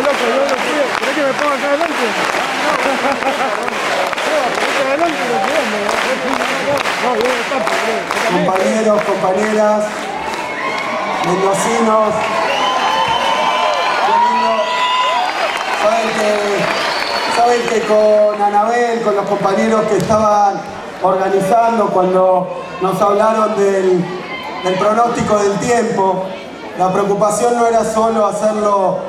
loco, yo lo quiero. ¿Querés que me ponga acá adelante? Compañeros, compañeras, mendocinos, qué lindo. Saben que con Anabel, con los compañeros que estaban organizando cuando nos hablaron del pronóstico del tiempo, la preocupación no era solo hacerlo,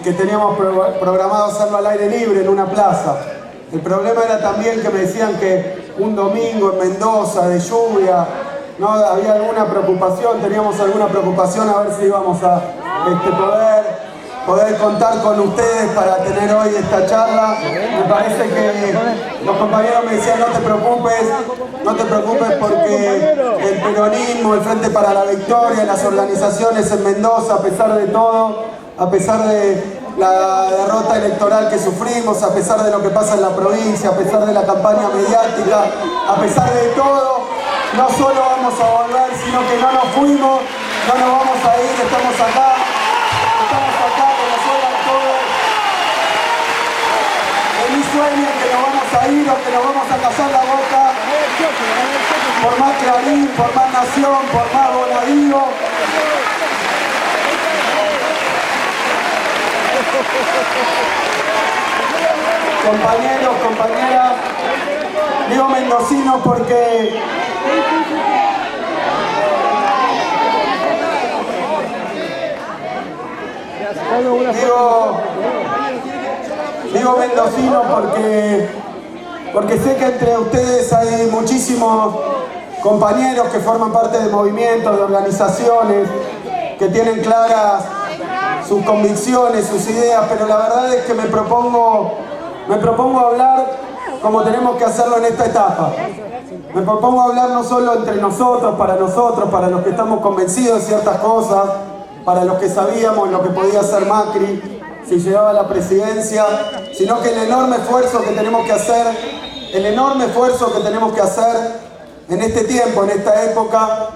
que teníamos programado hacerlo al aire libre en una plaza. El problema era también que me decían que un domingo en Mendoza de lluvia, ¿no? Había alguna preocupación, teníamos alguna preocupación a ver si íbamos a poder contar con ustedes para tener hoy esta charla. Me parece que los compañeros me decían no te preocupes porque el peronismo, el Frente para la Victoria, las organizaciones en Mendoza, a pesar de todo, a pesar de la derrota electoral que sufrimos, a pesar de lo que pasa en la provincia, a pesar de la campaña mediática, a pesar de todo, no solo vamos a volver, sino que no nos fuimos, no nos vamos a ir, estamos acá, que nos oigan todos. En mi sueño es que nos vamos a ir o que nos vamos a callar la boca, por más Clarín, por más Nación, por más Bonadío. Compañeros, compañeras, digo mendocinos porque digo mendocinos porque sé que entre ustedes hay muchísimos compañeros que forman parte de movimientos, de organizaciones, que tienen claras sus convicciones, sus ideas, pero la verdad es que me propongo hablar como tenemos que hacerlo en esta etapa. Me propongo hablar no solo entre nosotros, para los que estamos convencidos de ciertas cosas, para los que sabíamos lo que podía hacer Macri si llegaba a la presidencia, sino que el enorme esfuerzo que tenemos que hacer en este tiempo, en esta época,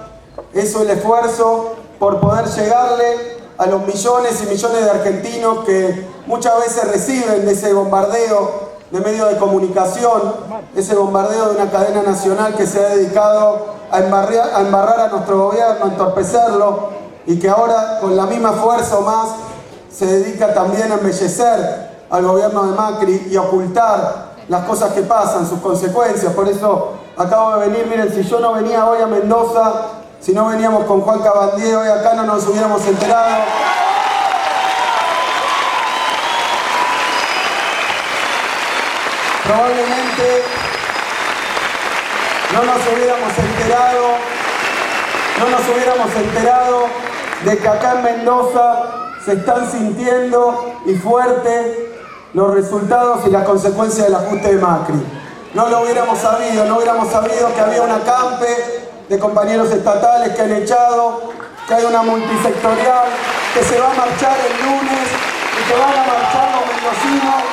es el esfuerzo por poder llegarle a los millones y millones de argentinos que muchas veces reciben de ese bombardeo de medios de comunicación, ese bombardeo de una cadena nacional que se ha dedicado a embarrar a nuestro gobierno, a entorpecerlo, y que ahora con la misma fuerza o más se dedica también a embellecer al gobierno de Macri y a ocultar las cosas que pasan, sus consecuencias. Por eso acabo de venir, miren, si yo no venía hoy a Mendoza, si no veníamos con Juan Cabandier, hoy acá no nos hubiéramos enterado. Probablemente no nos hubiéramos enterado de que acá en Mendoza se están sintiendo y fuerte los resultados y las consecuencias del ajuste de Macri. No lo hubiéramos sabido, no hubiéramos sabido que había un acampe de compañeros estatales que han echado, que hay una multisectorial, que se va a marchar el lunes y que van a marchar los mendocinos.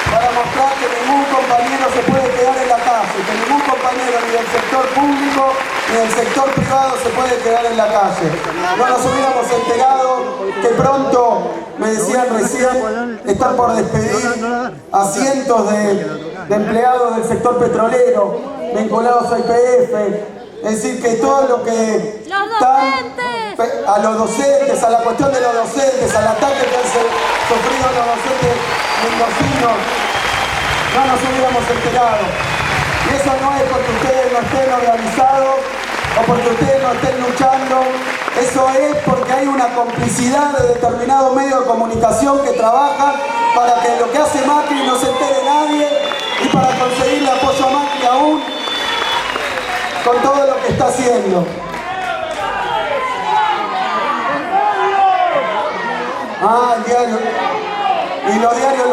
Para mostrar que ningún compañero se puede quedar en la calle, que ningún compañero ni del sector público ni del sector privado se puede quedar en la calle. No nos hubiéramos enterado que pronto, me decían recién, están por despedir a cientos de empleados del sector petrolero vinculados a YPF. Es decir, que todo lo que a los docentes, a la cuestión de los docentes, al ataque que han sufrido los docentes mendocinos, no nos hubiéramos enterado. Y eso no es porque ustedes no estén organizados o porque ustedes no estén luchando, eso es porque hay una complicidad de determinados medios de comunicación que trabajan para que lo que hace Macri no se entere nadie y para conseguirle apoyo a Macri aún con todo lo que está haciendo. El diario. Y los diarios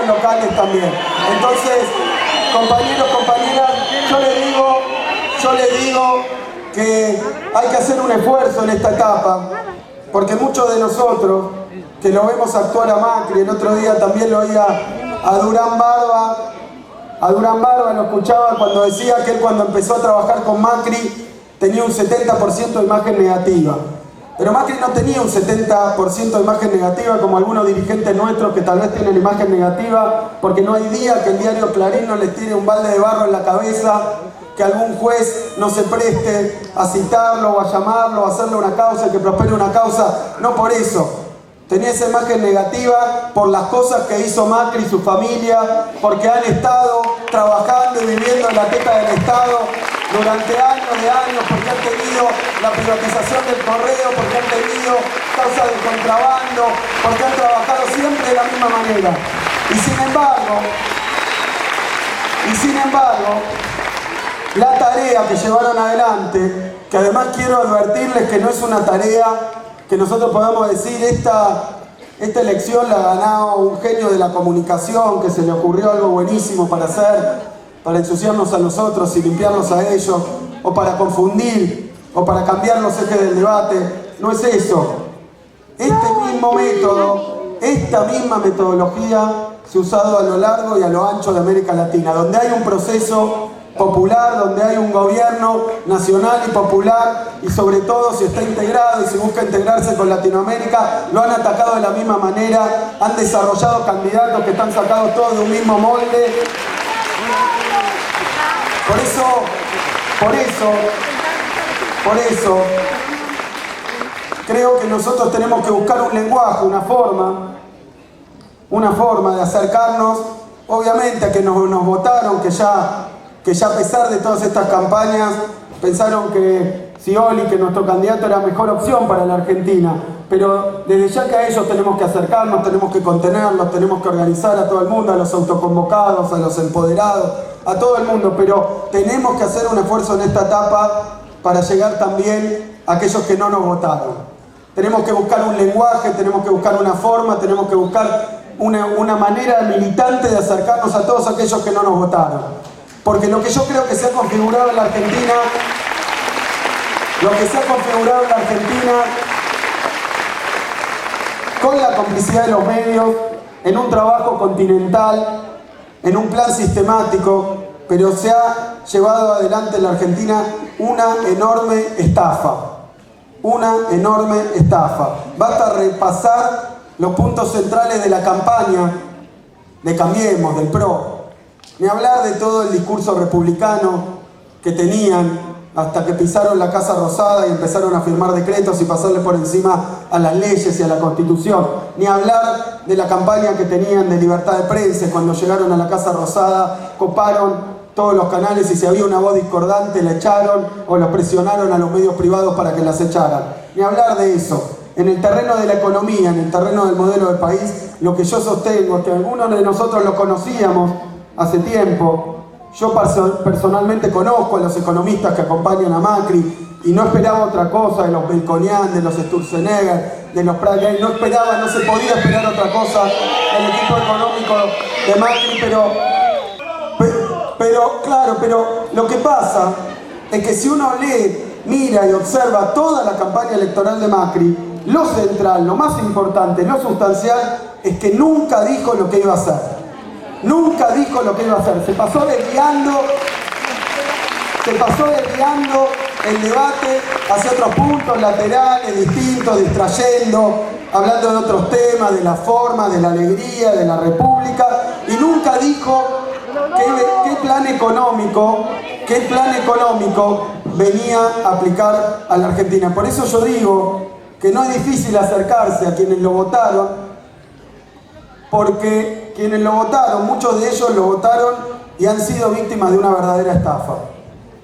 locales también. Entonces, compañeros, compañeras, yo les digo que hay que hacer un esfuerzo en esta etapa, porque muchos de nosotros que lo vemos actuar a Macri, el otro día también lo oía a Durán Barba lo escuchaba cuando decía que él cuando empezó a trabajar con Macri tenía un 70% de imagen negativa. Pero Macri no tenía un 70% de imagen negativa como algunos dirigentes nuestros que tal vez tienen imagen negativa porque no hay día que el diario Clarín no les tire un balde de barro en la cabeza, que algún juez no se preste a citarlo o a llamarlo, a hacerle una causa, que prospere una causa. No por eso. Tenía esa imagen negativa por las cosas que hizo Macri y su familia, porque han estado trabajando y viviendo en la teta del Estado durante años de años, porque han tenido la privatización del correo, porque han tenido causas de contrabando, porque han trabajado siempre de la misma manera. Y sin embargo, la tarea que llevaron adelante, que además quiero advertirles que no es una tarea que nosotros podamos decir esta elección la ha ganado un genio de la comunicación, que se le ocurrió algo buenísimo para hacer, para ensuciarnos a nosotros y limpiarlos a ellos, o para confundir, o para cambiar los ejes del debate. No es eso. Este mismo método, esta misma metodología se ha usado a lo largo y a lo ancho de América Latina, donde hay un proceso popular, donde hay un gobierno nacional y popular, y sobre todo si está integrado y si busca integrarse con Latinoamérica, lo han atacado de la misma manera, han desarrollado candidatos que están sacados todos de un mismo molde. Por eso, creo que nosotros tenemos que buscar un lenguaje, una forma de acercarnos, obviamente a que nos votaron, que ya a pesar de todas estas campañas pensaron que Scioli, que nuestro candidato era mejor opción para la Argentina, pero desde ya que a ellos tenemos que acercarnos, tenemos que contenerlos, tenemos que organizar a todo el mundo, a los autoconvocados, a los empoderados, a todo el mundo, pero tenemos que hacer un esfuerzo en esta etapa para llegar también a aquellos que no nos votaron. Tenemos que buscar un lenguaje, tenemos que buscar una forma, tenemos que buscar una manera militante de acercarnos a todos aquellos que no nos votaron. Porque lo que yo creo que se ha configurado en la Argentina, con la complicidad de los medios, en un trabajo continental, en un plan sistemático, pero se ha llevado adelante en la Argentina una enorme estafa. Basta repasar los puntos centrales de la campaña de Cambiemos, del PRO. Ni hablar de todo el discurso republicano que tenían hasta que pisaron la Casa Rosada y empezaron a firmar decretos y pasarle por encima a las leyes y a la Constitución. Ni hablar de la campaña que tenían de libertad de prensa. Cuando llegaron a la Casa Rosada, coparon todos los canales y si había una voz discordante la echaron o los presionaron a los medios privados para que las echaran. Ni hablar de eso. En el terreno de la economía, en el terreno del modelo del país, lo que yo sostengo es que algunos de nosotros lo conocíamos hace tiempo. Yo personalmente conozco a los economistas que acompañan a Macri y no esperaba otra cosa de los Melconian, de los Sturzenegger, de los Prat. No se podía esperar otra cosa del equipo económico de Macri, pero lo que pasa es que si uno lee, mira y observa toda la campaña electoral de Macri, lo central, lo más importante, lo sustancial, es que nunca dijo lo que iba a hacer. Nunca dijo lo que iba a hacer. Se pasó desviando el debate hacia otros puntos laterales, distintos, distrayendo, hablando de otros temas, de la forma, de la alegría, de la república, y nunca dijo qué plan económico venía a aplicar a la Argentina. Por eso yo digo que no es difícil acercarse a quienes lo votaron, porque quienes lo votaron, muchos de ellos lo votaron y han sido víctimas de una verdadera estafa.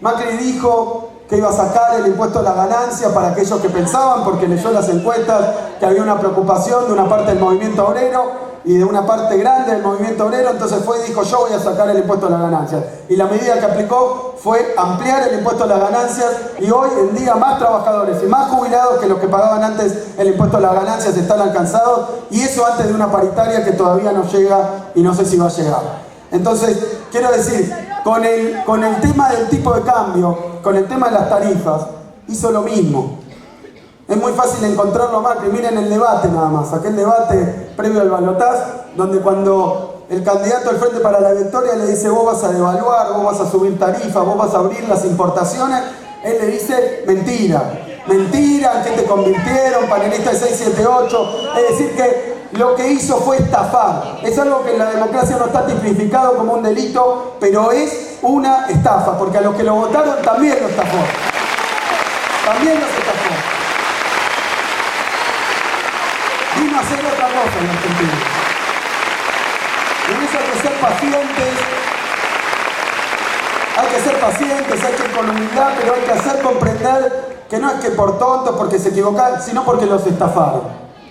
Macri dijo que iba a sacar el impuesto a la ganancia para aquellos que pensaban, porque leyó las encuestas, que había una preocupación de una parte del movimiento obrero y de una parte grande del movimiento obrero, entonces fue y dijo: yo voy a sacar el impuesto a las ganancias. Y la medida que aplicó fue ampliar el impuesto a las ganancias, y hoy en día más trabajadores y más jubilados que los que pagaban antes el impuesto a las ganancias están alcanzados, y eso antes de una paritaria que todavía no llega y no sé si va a llegar. Entonces, quiero decir, con el tema del tipo de cambio, con el tema de las tarifas, hizo lo mismo. Es muy fácil encontrarlo a Macri. Miren el debate nada más, aquel debate previo al balotaje, donde cuando el candidato del Frente para la Victoria le dice: vos vas a devaluar, vos vas a subir tarifas, vos vas a abrir las importaciones, Él le dice mentira. Mentira, ¿en qué te convirtieron? Panelista de 678. Es decir que lo que hizo fue estafar. Es algo que en la democracia no está tipificado como un delito, pero es una estafa, porque a los que lo votaron también lo estafó. También los estafó. Vino a hacer otra cosa en Argentina. En eso hay que ser pacientes. Hay que ser pacientes, hay que ir con humildad, pero hay que hacer comprender que no es que por tontos, porque se equivocaron, sino porque los estafaron.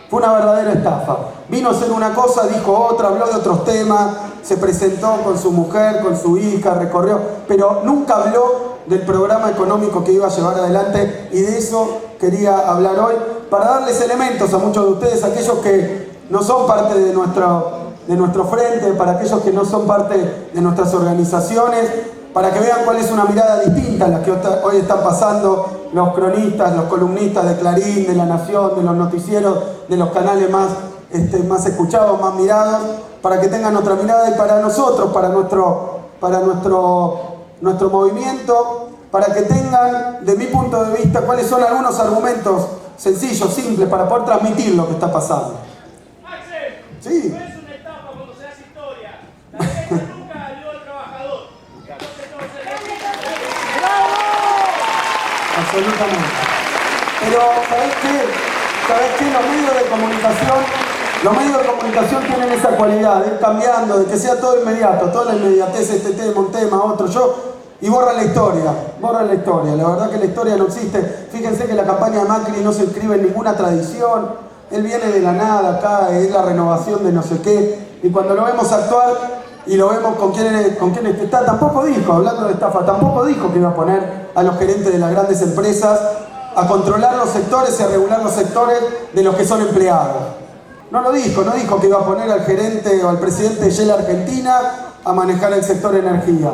Fue una verdadera estafa. Vino a hacer una cosa, dijo otra, habló de otros temas, se presentó con su mujer, con su hija, recorrió, pero nunca habló del programa económico que iba a llevar adelante, y de eso quería hablar hoy, para darles elementos a muchos de ustedes, aquellos que no son parte de nuestro frente, para aquellos que no son parte de nuestras organizaciones, para que vean cuál es una mirada distinta a la que hoy están pasando los cronistas, los columnistas de Clarín, de La Nación, de los noticieros, de los canales más escuchados, más mirados, para que tengan otra mirada, y para nosotros, para nuestro movimiento, para que tengan, de mi punto de vista, cuáles son algunos argumentos sencillos, simples, para poder transmitir lo que está pasando. Axel, sí. no es una etapa cuando se hace historia. La derecha nunca ayudó al trabajador. Entonces no se le... Absolutamente. Pero, ¿sabés qué? Los medios de comunicación tienen esa cualidad de ir cambiando, de que sea todo inmediato, toda la inmediatez, este tema, un tema, otro, y borra la historia. La verdad que la historia no existe. Fíjense que la campaña de Macri no se inscribe en ninguna tradición. Él viene de la nada acá, es la renovación de no sé qué, y cuando lo vemos actuar y lo vemos con quién está, tampoco dijo, hablando de estafa, tampoco dijo que iba a poner a los gerentes de las grandes empresas a controlar los sectores y a regular los sectores de los que son empleados. No dijo que iba a poner al gerente o al presidente de Shell Argentina a manejar el sector energía.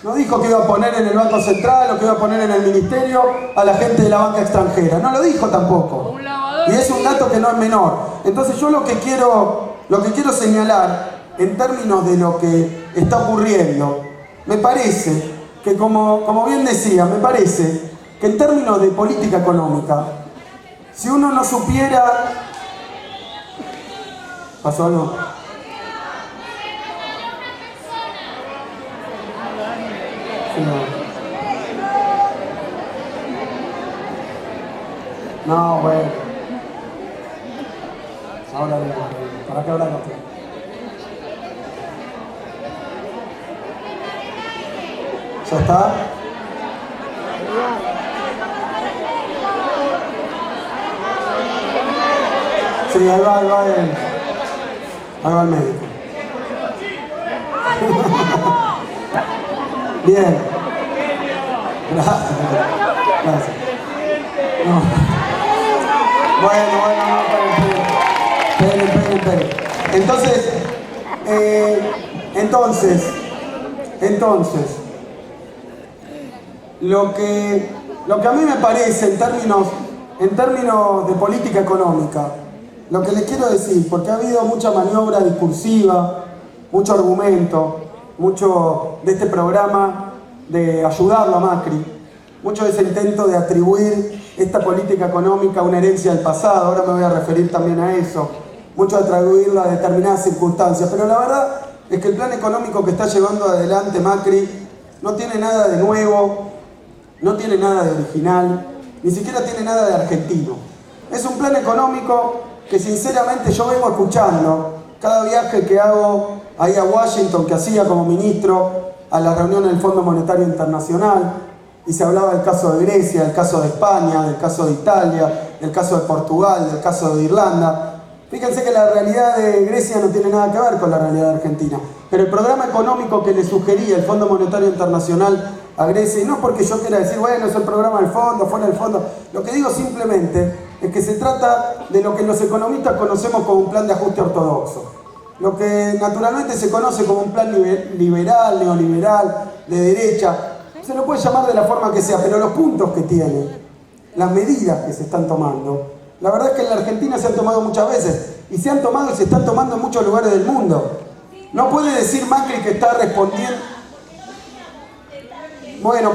No dijo que iba a poner en el Banco Central o que iba a poner en el Ministerio a la gente de la banca extranjera. No lo dijo tampoco. Y es un dato que no es menor. Entonces yo lo que quiero señalar en términos de lo que está ocurriendo, me parece que, como bien decía, me parece que en términos de política económica, si uno no supiera... ¿Pasó algo? Sí, no, bueno. Ahora digo, ¿para qué hablar otro? ¿Ya está? Sí, ahí va el médico. Bien. Gracias. No. Bueno, esperen. Entonces, lo que a mí me parece en términos de política económica, lo que les quiero decir, porque ha habido mucha maniobra discursiva, mucho argumento, mucho de este programa de ayudarlo a Macri, mucho de ese intento de atribuir esta política económica a una herencia del pasado, ahora me voy a referir también a eso, mucho de atribuirla a determinadas circunstancias, pero la verdad es que el plan económico que está llevando adelante Macri no tiene nada de nuevo, no tiene nada de original, ni siquiera tiene nada de argentino. Es un plan económico que sinceramente yo vengo escuchando cada viaje que hago ahí a Washington, que hacía como ministro, a la reunión del Fondo Monetario Internacional, y se hablaba del caso de Grecia, del caso de España, del caso de Italia, del caso de Portugal, del caso de Irlanda. Fíjense que la realidad de Grecia no tiene nada que ver con la realidad de Argentina, pero el programa económico que le sugería el Fondo Monetario Internacional a Grecia, y no porque yo quiera decir, bueno, es el programa del fondo, fuera del fondo, lo que digo simplemente es que se trata de lo que los economistas conocemos como un plan de ajuste ortodoxo, lo que naturalmente se conoce como un plan liberal, neoliberal, de derecha, se lo puede llamar de la forma que sea, pero los puntos que tiene, las medidas que se están tomando, la verdad es que en la Argentina se han tomado muchas veces, y se han tomado y se están tomando en muchos lugares del mundo. No puede decir Macri que está respondiendo... Bueno,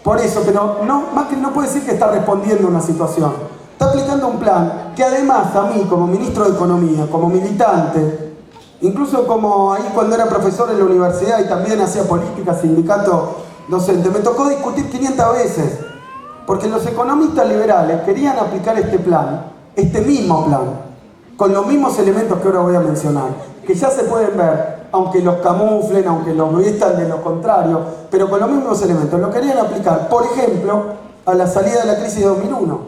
Por eso, pero Macri no puede decir que está respondiendo a una situación. Está aplicando un plan que además a mí, como ministro de Economía, como militante, incluso como ahí cuando era profesor en la universidad y también hacía política, sindicato docente, me tocó discutir 500 veces, porque los economistas liberales querían aplicar este plan, este mismo plan, con los mismos elementos que ahora voy a mencionar, que ya se pueden ver, aunque los camuflen, aunque los vistan de lo contrario, pero con los mismos elementos. Lo querían aplicar, por ejemplo, a la salida de la crisis de 2001.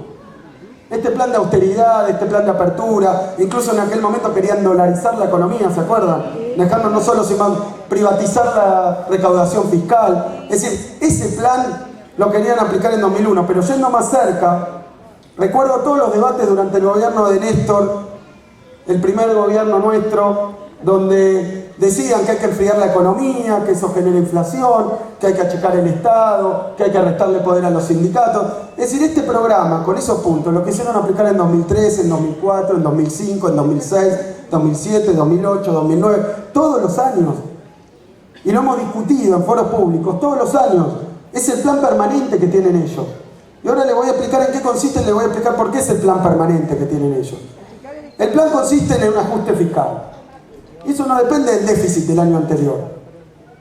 Este plan de austeridad, este plan de apertura, incluso en aquel momento querían dolarizar la economía, ¿se acuerdan? Dejando no solo sino privatizar la recaudación fiscal. Es decir, ese plan lo querían aplicar en 2001, pero yendo más cerca, recuerdo todos los debates durante el gobierno de Néstor, el primer gobierno nuestro, donde decían que hay que enfriar la economía, que eso genera inflación, que hay que achicar el Estado, que hay que restarle poder a los sindicatos. Es decir, este programa, con esos puntos, lo quisieron aplicar en 2003, en 2004, en 2005, en 2006, 2007, 2008, 2009, todos los años. Y lo hemos discutido en foros públicos, todos los años. Es el plan permanente que tienen ellos. Y ahora les voy a explicar en qué consiste y les voy a explicar por qué es el plan permanente que tienen ellos. El plan consiste en un ajuste fiscal. Y eso no depende del déficit del año anterior.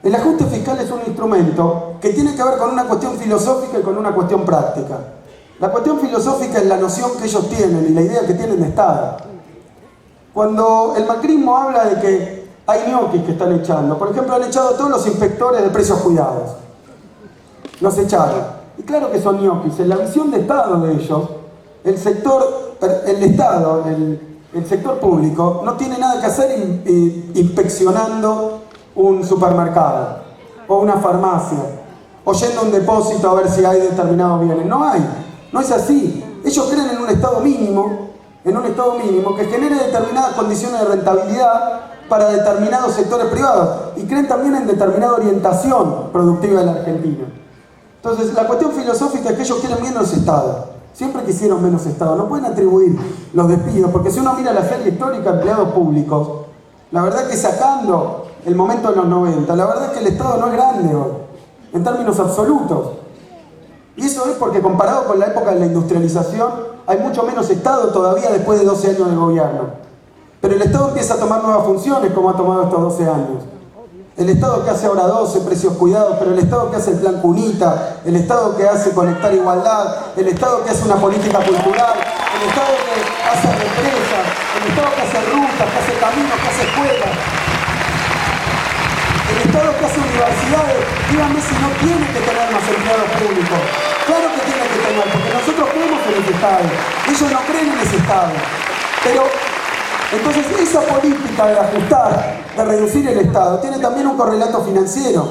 El ajuste fiscal es un instrumento que tiene que ver con una cuestión filosófica y con una cuestión práctica. La cuestión filosófica es la noción que ellos tienen y la idea que tienen de Estado. Cuando el macrismo habla de que hay ñoquis que están echando, por ejemplo, han echado a todos los inspectores de precios cuidados. Los echaron. Y claro que son ñoquis. En la visión de Estado de ellos, el Estado, el sector público, no tiene nada que hacer inspeccionando un supermercado, o una farmacia, o yendo a un depósito a ver si hay determinados bienes. No hay. No es así. Ellos creen en un Estado mínimo, que genere determinadas condiciones de rentabilidad para determinados sectores privados. Y creen también en determinada orientación productiva de la Argentina. Entonces, la cuestión filosófica es que ellos quieren menos Estado. Siempre quisieron menos Estado. No pueden atribuir los despidos, porque si uno mira la serie histórica de empleados públicos, la verdad es que sacando el momento de los 90, la verdad es que el Estado no es grande hoy, en términos absolutos. Y eso es porque comparado con la época de la industrialización, hay mucho menos Estado todavía después de 12 años de gobierno. Pero el Estado empieza a tomar nuevas funciones como ha tomado estos 12 años. El Estado que hace ahora 12 precios cuidados, pero el Estado que hace el plan Cunita, el Estado que hace Conectar Igualdad, el Estado que hace una política cultural, el Estado que hace represas, el Estado que hace rutas, que hace caminos, que hace escuelas, el Estado que hace universidades. Díganme si no tiene que tener más empleados públicos. Claro que tiene que tener, porque nosotros creemos en ese Estado, ellos no creen en ese Estado. Pero entonces esa política de ajustar, de reducir el Estado, tiene también un correlato financiero.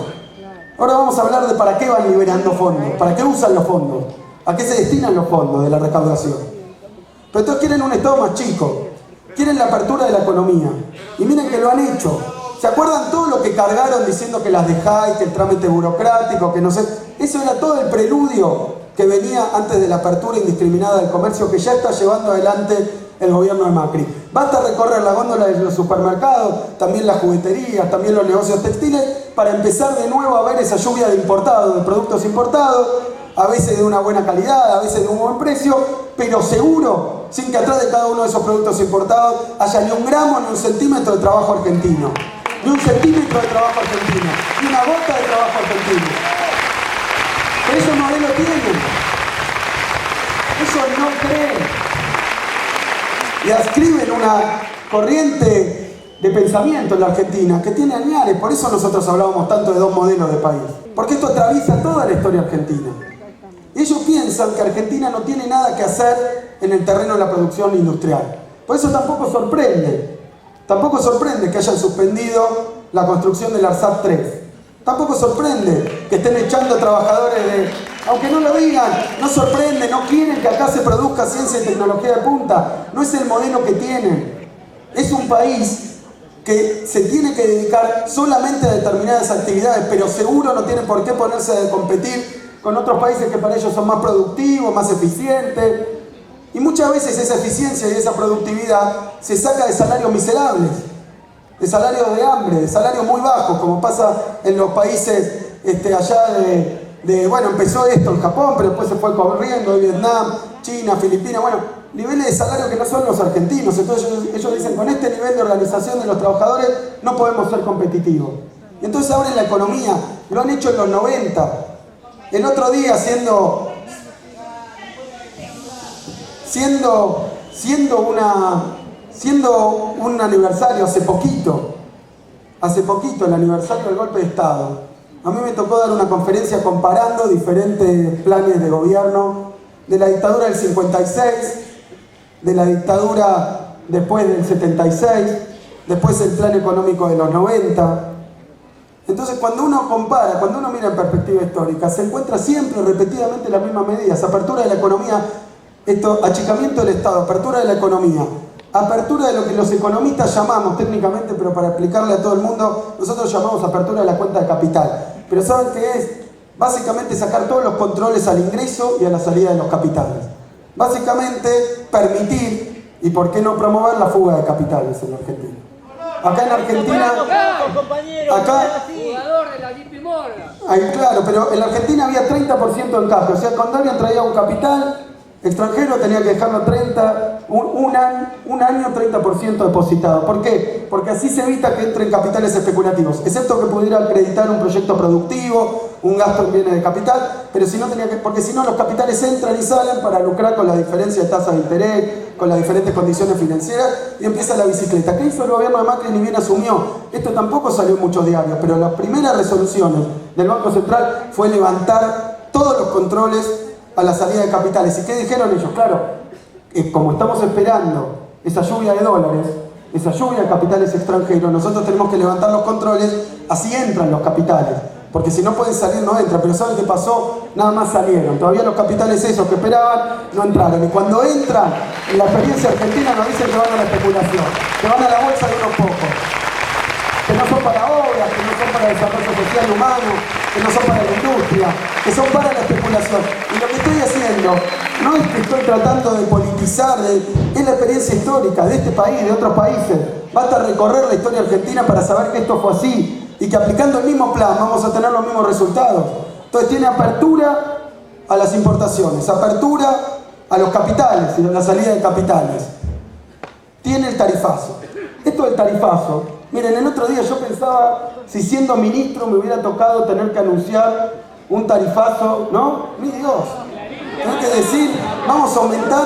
Ahora vamos a hablar de para qué van liberando fondos, para qué usan los fondos, a qué se destinan los fondos de la recaudación. Pero entonces quieren un Estado más chico, quieren la apertura de la economía. Y miren que lo han hecho. ¿Se acuerdan todo lo que cargaron diciendo que las dejáis, que el trámite burocrático, que no sé? Eso era todo el preludio que venía antes de la apertura indiscriminada del comercio que ya está llevando adelante el gobierno de Macri. Basta recorrer la góndola de los supermercados, también las jugueterías, también los negocios textiles, para empezar de nuevo a ver esa lluvia de importados, de productos importados, a veces de una buena calidad, a veces de un buen precio, pero seguro, sin que atrás de cada uno de esos productos importados haya ni un gramo ni un centímetro de trabajo argentino. Ni un centímetro de trabajo argentino, ni una gota de trabajo argentino. Pero eso no lo tienen. Eso no creen. Y adscriben una corriente de pensamiento en la Argentina que tiene añares. Por eso nosotros hablábamos tanto de dos modelos de país. Porque esto atraviesa toda la historia argentina. Ellos piensan que Argentina no tiene nada que hacer en el terreno de la producción industrial. Por eso tampoco sorprende que hayan suspendido la construcción del ARSAT 3. Tampoco sorprende que estén echando trabajadores de... Aunque no lo digan, no sorprende, no quieren que acá se produzca ciencia y tecnología de punta. No es el modelo que tienen. Es un país que se tiene que dedicar solamente a determinadas actividades, pero seguro no tiene por qué ponerse a competir con otros países que para ellos son más productivos, más eficientes. Y muchas veces esa eficiencia y esa productividad se saca de salarios miserables, de salarios de hambre, de salarios muy bajos, como pasa en los países allá bueno, empezó esto en Japón, pero después se fue corriendo, Vietnam, China, Filipinas, bueno, niveles de salario que no son los argentinos. Entonces ellos dicen, con este nivel de organización de los trabajadores no podemos ser competitivos. Y entonces abren la economía, lo han hecho en los 90. El otro día siendo un aniversario, hace poquito el aniversario del golpe de Estado, a mí me tocó dar una conferencia comparando diferentes planes de gobierno de la dictadura del 56, de la dictadura después del 76, después el plan económico de los 90. Entonces cuando uno compara, cuando uno mira en perspectiva histórica, se encuentra siempre repetidamente las mismas medidas: apertura de la economía, achicamiento del Estado, apertura de la economía, apertura de lo que los economistas llamamos técnicamente, pero para explicarle a todo el mundo, nosotros llamamos apertura de la cuenta de capital. Pero ¿saben qué es? Básicamente sacar todos los controles al ingreso y a la salida de los capitales. Básicamente permitir, y por qué no promover, la fuga de capitales en la Argentina. Acá en Argentina, claro, pero en la Argentina había 30% de encaje. O sea, cuando alguien traía un capital extranjero tenía que dejarlo un año 30% depositado. ¿Por qué? Porque así se evita que entren capitales especulativos, excepto que pudiera acreditar un proyecto productivo, un gasto en bienes de capital, pero si no porque si no los capitales entran y salen para lucrar con la diferencia de tasas de interés, con las diferentes condiciones financieras, y empieza la bicicleta. ¿Qué hizo el gobierno de Macri? Ni bien asumió. Esto tampoco salió en muchos diarios, pero las primeras resoluciones del Banco Central fue levantar todos los controles a la salida de capitales. ¿Y qué dijeron ellos? Claro, como estamos esperando esa lluvia de dólares, esa lluvia de capitales extranjeros, nosotros tenemos que levantar los controles, así entran los capitales. Porque si no pueden salir, no entran. Pero ¿saben qué pasó? Nada más salieron. Todavía los capitales esos que esperaban no entraron. Y cuando entran, en la experiencia argentina nos dicen que van a la especulación, que van a la bolsa de unos pocos, que no son para obras, que no son para el desarrollo social y humano, que no son para la industria, que son para la especulación. Y lo que estoy haciendo no es que estoy tratando de politizar, es la experiencia histórica de este país, de otros países. Basta recorrer la historia argentina para saber que esto fue así y que aplicando el mismo plan vamos a tener los mismos resultados. Entonces tiene apertura a las importaciones, apertura a los capitales y a la salida de capitales. Tiene el tarifazo. Esto del tarifazo, miren, el otro día yo pensaba, si siendo ministro me hubiera tocado tener que anunciar un tarifazo, ¿no? Mi Dios, tengo que decir, vamos a aumentar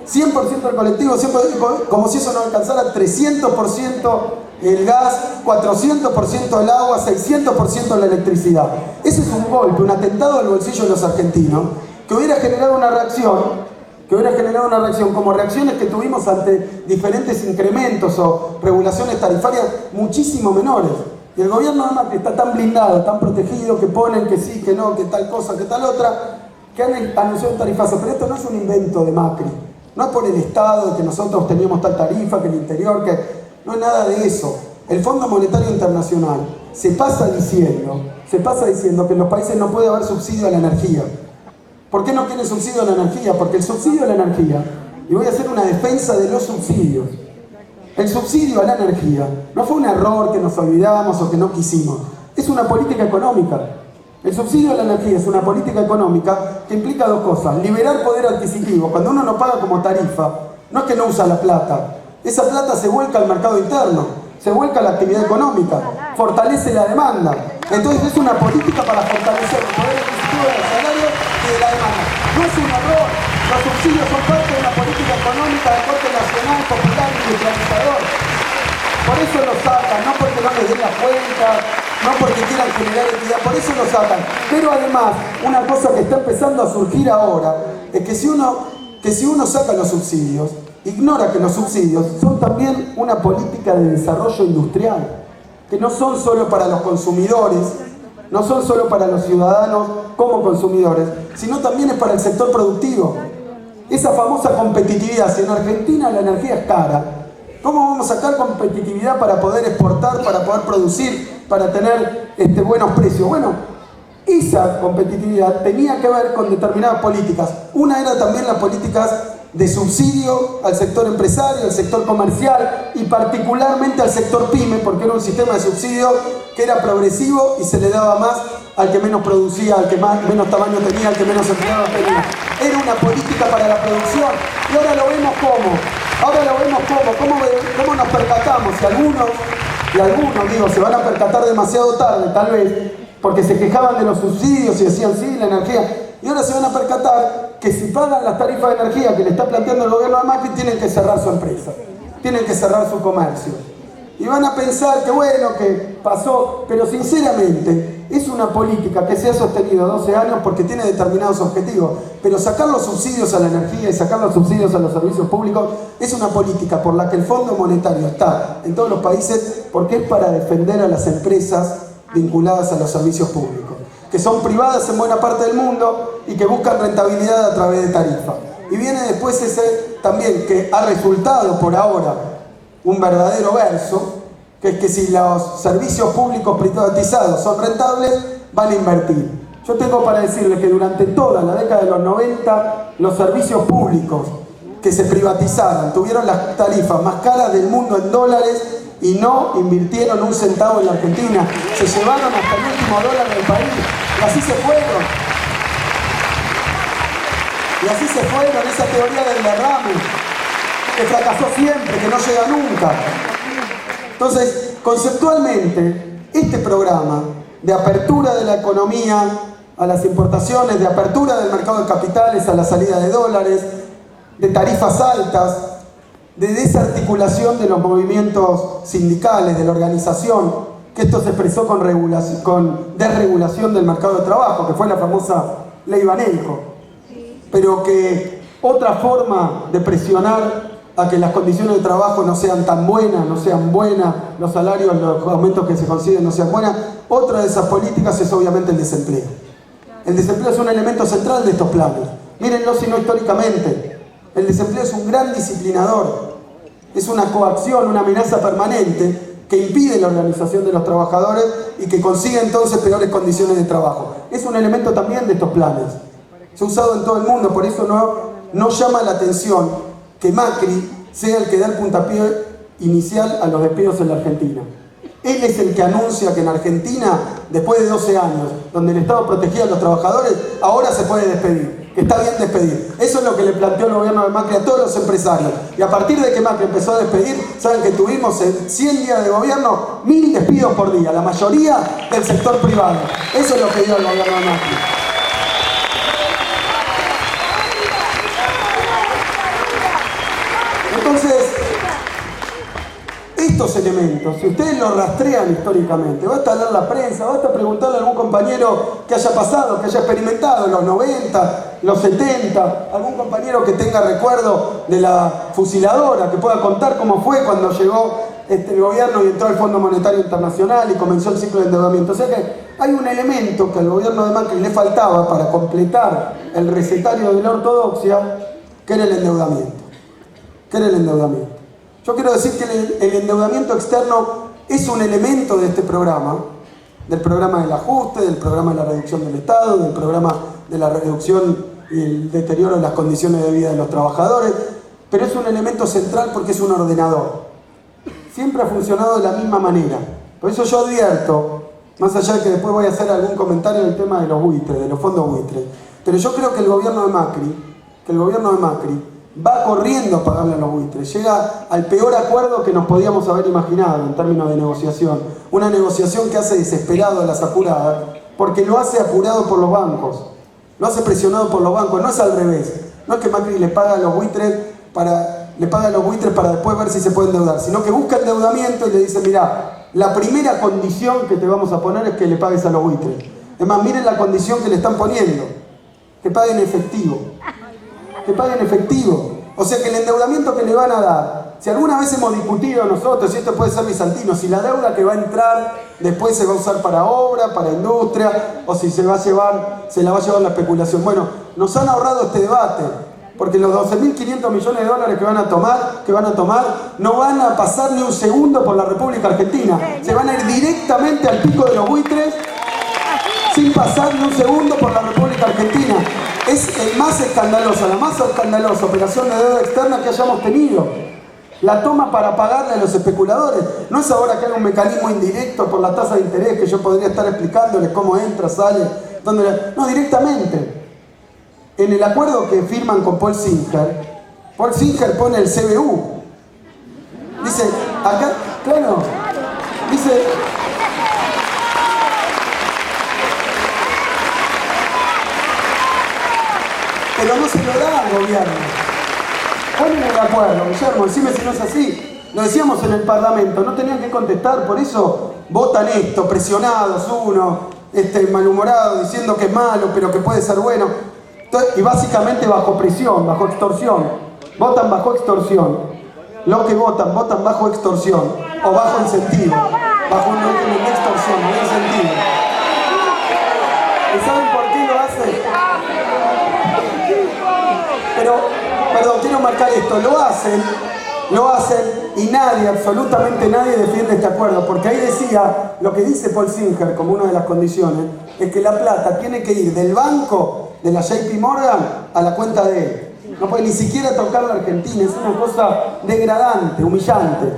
100% del colectivo, 100%, como si eso no alcanzara, 300% el gas, 400% el agua, 600% la electricidad. Ese es un golpe, un atentado al bolsillo de los argentinos, que hubiera generado una reacción, como reacciones que tuvimos ante diferentes incrementos o regulaciones tarifarias muchísimo menores. Y el gobierno además que está tan blindado, tan protegido, que ponen que sí, que no, que tal cosa, que tal otra, que han anunciado un tarifazo. Pero esto no es un invento de Macri, no es por el Estado que nosotros teníamos tal tarifa, que el interior, que no es nada de eso. El Fondo Monetario Internacional se pasa diciendo que en los países no puede haber subsidio a la energía. ¿Por qué no tiene subsidio a la energía? Porque el subsidio a la energía, y voy a hacer una defensa de los subsidios, el subsidio a la energía no fue un error que nos olvidamos o que no quisimos, es una política económica. El subsidio a la energía es una política económica que implica dos cosas: liberar poder adquisitivo. Cuando uno no paga como tarifa, no es que no usa la plata, esa plata se vuelca al mercado interno, se vuelca a la actividad económica, fortalece la demanda. Entonces es una política para fortalecer el poder adquisitivo del salario y de la demanda. No es un error, los subsidios son parte de una política económica de corte nacional, popular y industrializador. Por eso lo sacan, no porque no les den la cuenta, no porque quieran generar equidad, por eso lo sacan. Pero además, una cosa que está empezando a surgir ahora es que si uno saca los subsidios, ignora que los subsidios son también una política de desarrollo industrial, que no son solo para los consumidores, no son solo para los ciudadanos como consumidores, sino también es para el sector productivo. Esa famosa competitividad, si en Argentina la energía es cara, ¿cómo vamos a sacar competitividad para poder exportar, para poder producir, para tener buenos precios? Bueno, esa competitividad tenía que ver con determinadas políticas. Una era también las políticas de subsidio al sector empresario, al sector comercial y particularmente al sector pyme, porque era un sistema de subsidio que era progresivo y se le daba más al que menos producía, al que menos tamaño tenía, al que menos empleados tenía. Era una política para la producción. Y ahora lo vemos cómo nos percatamos. Y algunos, digo, se van a percatar demasiado tarde, tal vez, porque se quejaban de los subsidios y decían, sí, la energía. Y ahora se van a percatar que si pagan las tarifas de energía que le está planteando el gobierno de Macri, tienen que cerrar su empresa, tienen que cerrar su comercio. Y van a pensar que bueno, que pasó, pero sinceramente es una política que se ha sostenido 12 años porque tiene determinados objetivos. Pero sacar los subsidios a la energía y sacar los subsidios a los servicios públicos es una política por la que el Fondo Monetario está en todos los países, porque es para defender a las empresas vinculadas a los servicios públicos, que son privadas en buena parte del mundo y que buscan rentabilidad a través de tarifas. Y viene después ese también que ha resultado por ahora un verdadero verso, que es que si los servicios públicos privatizados son rentables, van a invertir. Yo tengo para decirles que durante toda la década de los 90, los servicios públicos que se privatizaron tuvieron las tarifas más caras del mundo en dólares y no invirtieron un centavo en la Argentina. Se llevaron hasta el último dólar del país. Y así se fueron. Y así se fueron, esa teoría del derrame, que fracasó siempre, que no llega nunca. Entonces, conceptualmente, este programa de apertura de la economía a las importaciones, de apertura del mercado de capitales a la salida de dólares, de tarifas altas, de desarticulación de los movimientos sindicales, de la organización, que esto se expresó con desregulación del mercado de trabajo, que fue la famosa ley Banelco, pero que otra forma de presionar a que las condiciones de trabajo no sean tan buenas, los salarios, los aumentos que se consiguen no sean buenas. Otra de esas políticas es obviamente el desempleo. El desempleo es un elemento central de estos planes. Mírenlo si no históricamente. El desempleo es un gran disciplinador. Es una coacción, una amenaza permanente que impide la organización de los trabajadores y que consigue entonces peores condiciones de trabajo. Es un elemento también de estos planes. Se ha usado en todo el mundo, por eso no llama la atención que Macri sea el que da el puntapié inicial a los despidos en la Argentina. Él es el que anuncia que en Argentina, después de 12 años, donde el Estado protegía a los trabajadores, ahora se puede despedir, que está bien despedir. Eso es lo que le planteó el gobierno de Macri a todos los empresarios. Y a partir de que Macri empezó a despedir, saben que tuvimos en 100 días de gobierno 1000 despidos por día, la mayoría del sector privado. Eso es lo que dio el gobierno de Macri. Entonces, estos elementos, si ustedes los rastrean históricamente, basta leer la prensa, basta preguntarle a algún compañero que haya pasado, que haya experimentado en los 90, los 70, algún compañero que tenga recuerdo de la fusiladora, que pueda contar cómo fue cuando llegó el gobierno y entró al Fondo Monetario Internacional y comenzó el ciclo de endeudamiento. O sea que hay un elemento que al gobierno de Macri le faltaba para completar el recetario de la ortodoxia, que era el endeudamiento. Yo quiero decir que el endeudamiento externo es un elemento de este programa, del programa del ajuste, del programa de la reducción del Estado, del programa de la reducción y el deterioro de las condiciones de vida de los trabajadores, pero es un elemento central porque es un ordenador. Siempre ha funcionado de la misma manera. Por eso yo advierto, más allá de que después voy a hacer algún comentario del tema de los buitres, de los fondos buitres, pero yo creo que el gobierno de Macri va corriendo a pagarle a los buitres, llega al peor acuerdo que nos podíamos haber imaginado en términos de negociación, una negociación que hace desesperado a las apuradas, porque lo hace apurado por los bancos, lo hace presionado por los bancos, no es al revés, no es que Macri le paga a los buitres para después ver si se puede endeudar, sino que busca endeudamiento y le dice, mirá, la primera condición que te vamos a poner es que le pagues a los buitres. Es más, miren la condición que le están poniendo, que paguen efectivo. O sea que el endeudamiento que le van a dar, si alguna vez hemos discutido nosotros, y esto puede ser bizantino, si la deuda que va a entrar después se va a usar para obra, para industria, o si se la va a llevar la especulación. Bueno, nos han ahorrado este debate, porque los 12.500 millones de dólares que van a tomar, no van a pasar ni un segundo por la República Argentina. Se van a ir directamente al pico de los buitres, sin pasar ni un segundo por la República Argentina. Es la más escandalosa operación de deuda externa que hayamos tenido. La toma para pagarle a los especuladores. No es ahora que hay un mecanismo indirecto por la tasa de interés que yo podría estar explicándoles cómo entra, sale, dónde... No, directamente. En el acuerdo que firman con Paul Singer pone el CBU. Dice, acá, claro, dice... Pero no se lo da al gobierno. Ponen el acuerdo, Guillermo, decime si no es así. Lo decíamos en el Parlamento, no tenían que contestar, por eso votan esto, presionados uno, malhumorados, diciendo que es malo, pero que puede ser bueno. Y básicamente bajo presión, bajo extorsión. Votan bajo extorsión. Los que votan bajo extorsión o bajo incentivo. Bajo una extorsión, no incentivo. ¿Y saben por qué lo hacen? Pero, perdón, quiero marcar esto, lo hacen y nadie, absolutamente nadie defiende este acuerdo, porque ahí decía, lo que dice Paul Singer como una de las condiciones, es que la plata tiene que ir del banco de la JP Morgan a la cuenta de él. No puede ni siquiera tocar la Argentina, es una cosa degradante, humillante,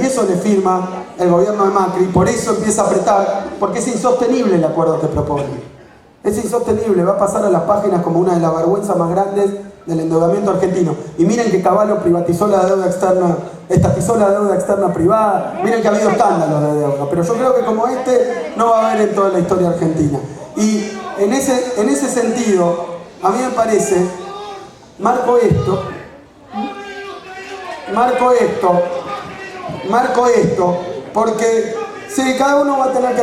y eso le firma el gobierno de Macri, por eso empieza a apretar, porque es insostenible el acuerdo que propone. Es insostenible, va a pasar a las páginas como una de las vergüenzas más grandes del endeudamiento argentino. Y miren que Cavallo privatizó la deuda externa, estatizó la deuda externa privada, miren que ha habido escándalos de deuda, pero yo creo que como no va a haber en toda la historia argentina. Y en ese sentido, a mí me parece, marco esto, porque sí, cada uno va a tener que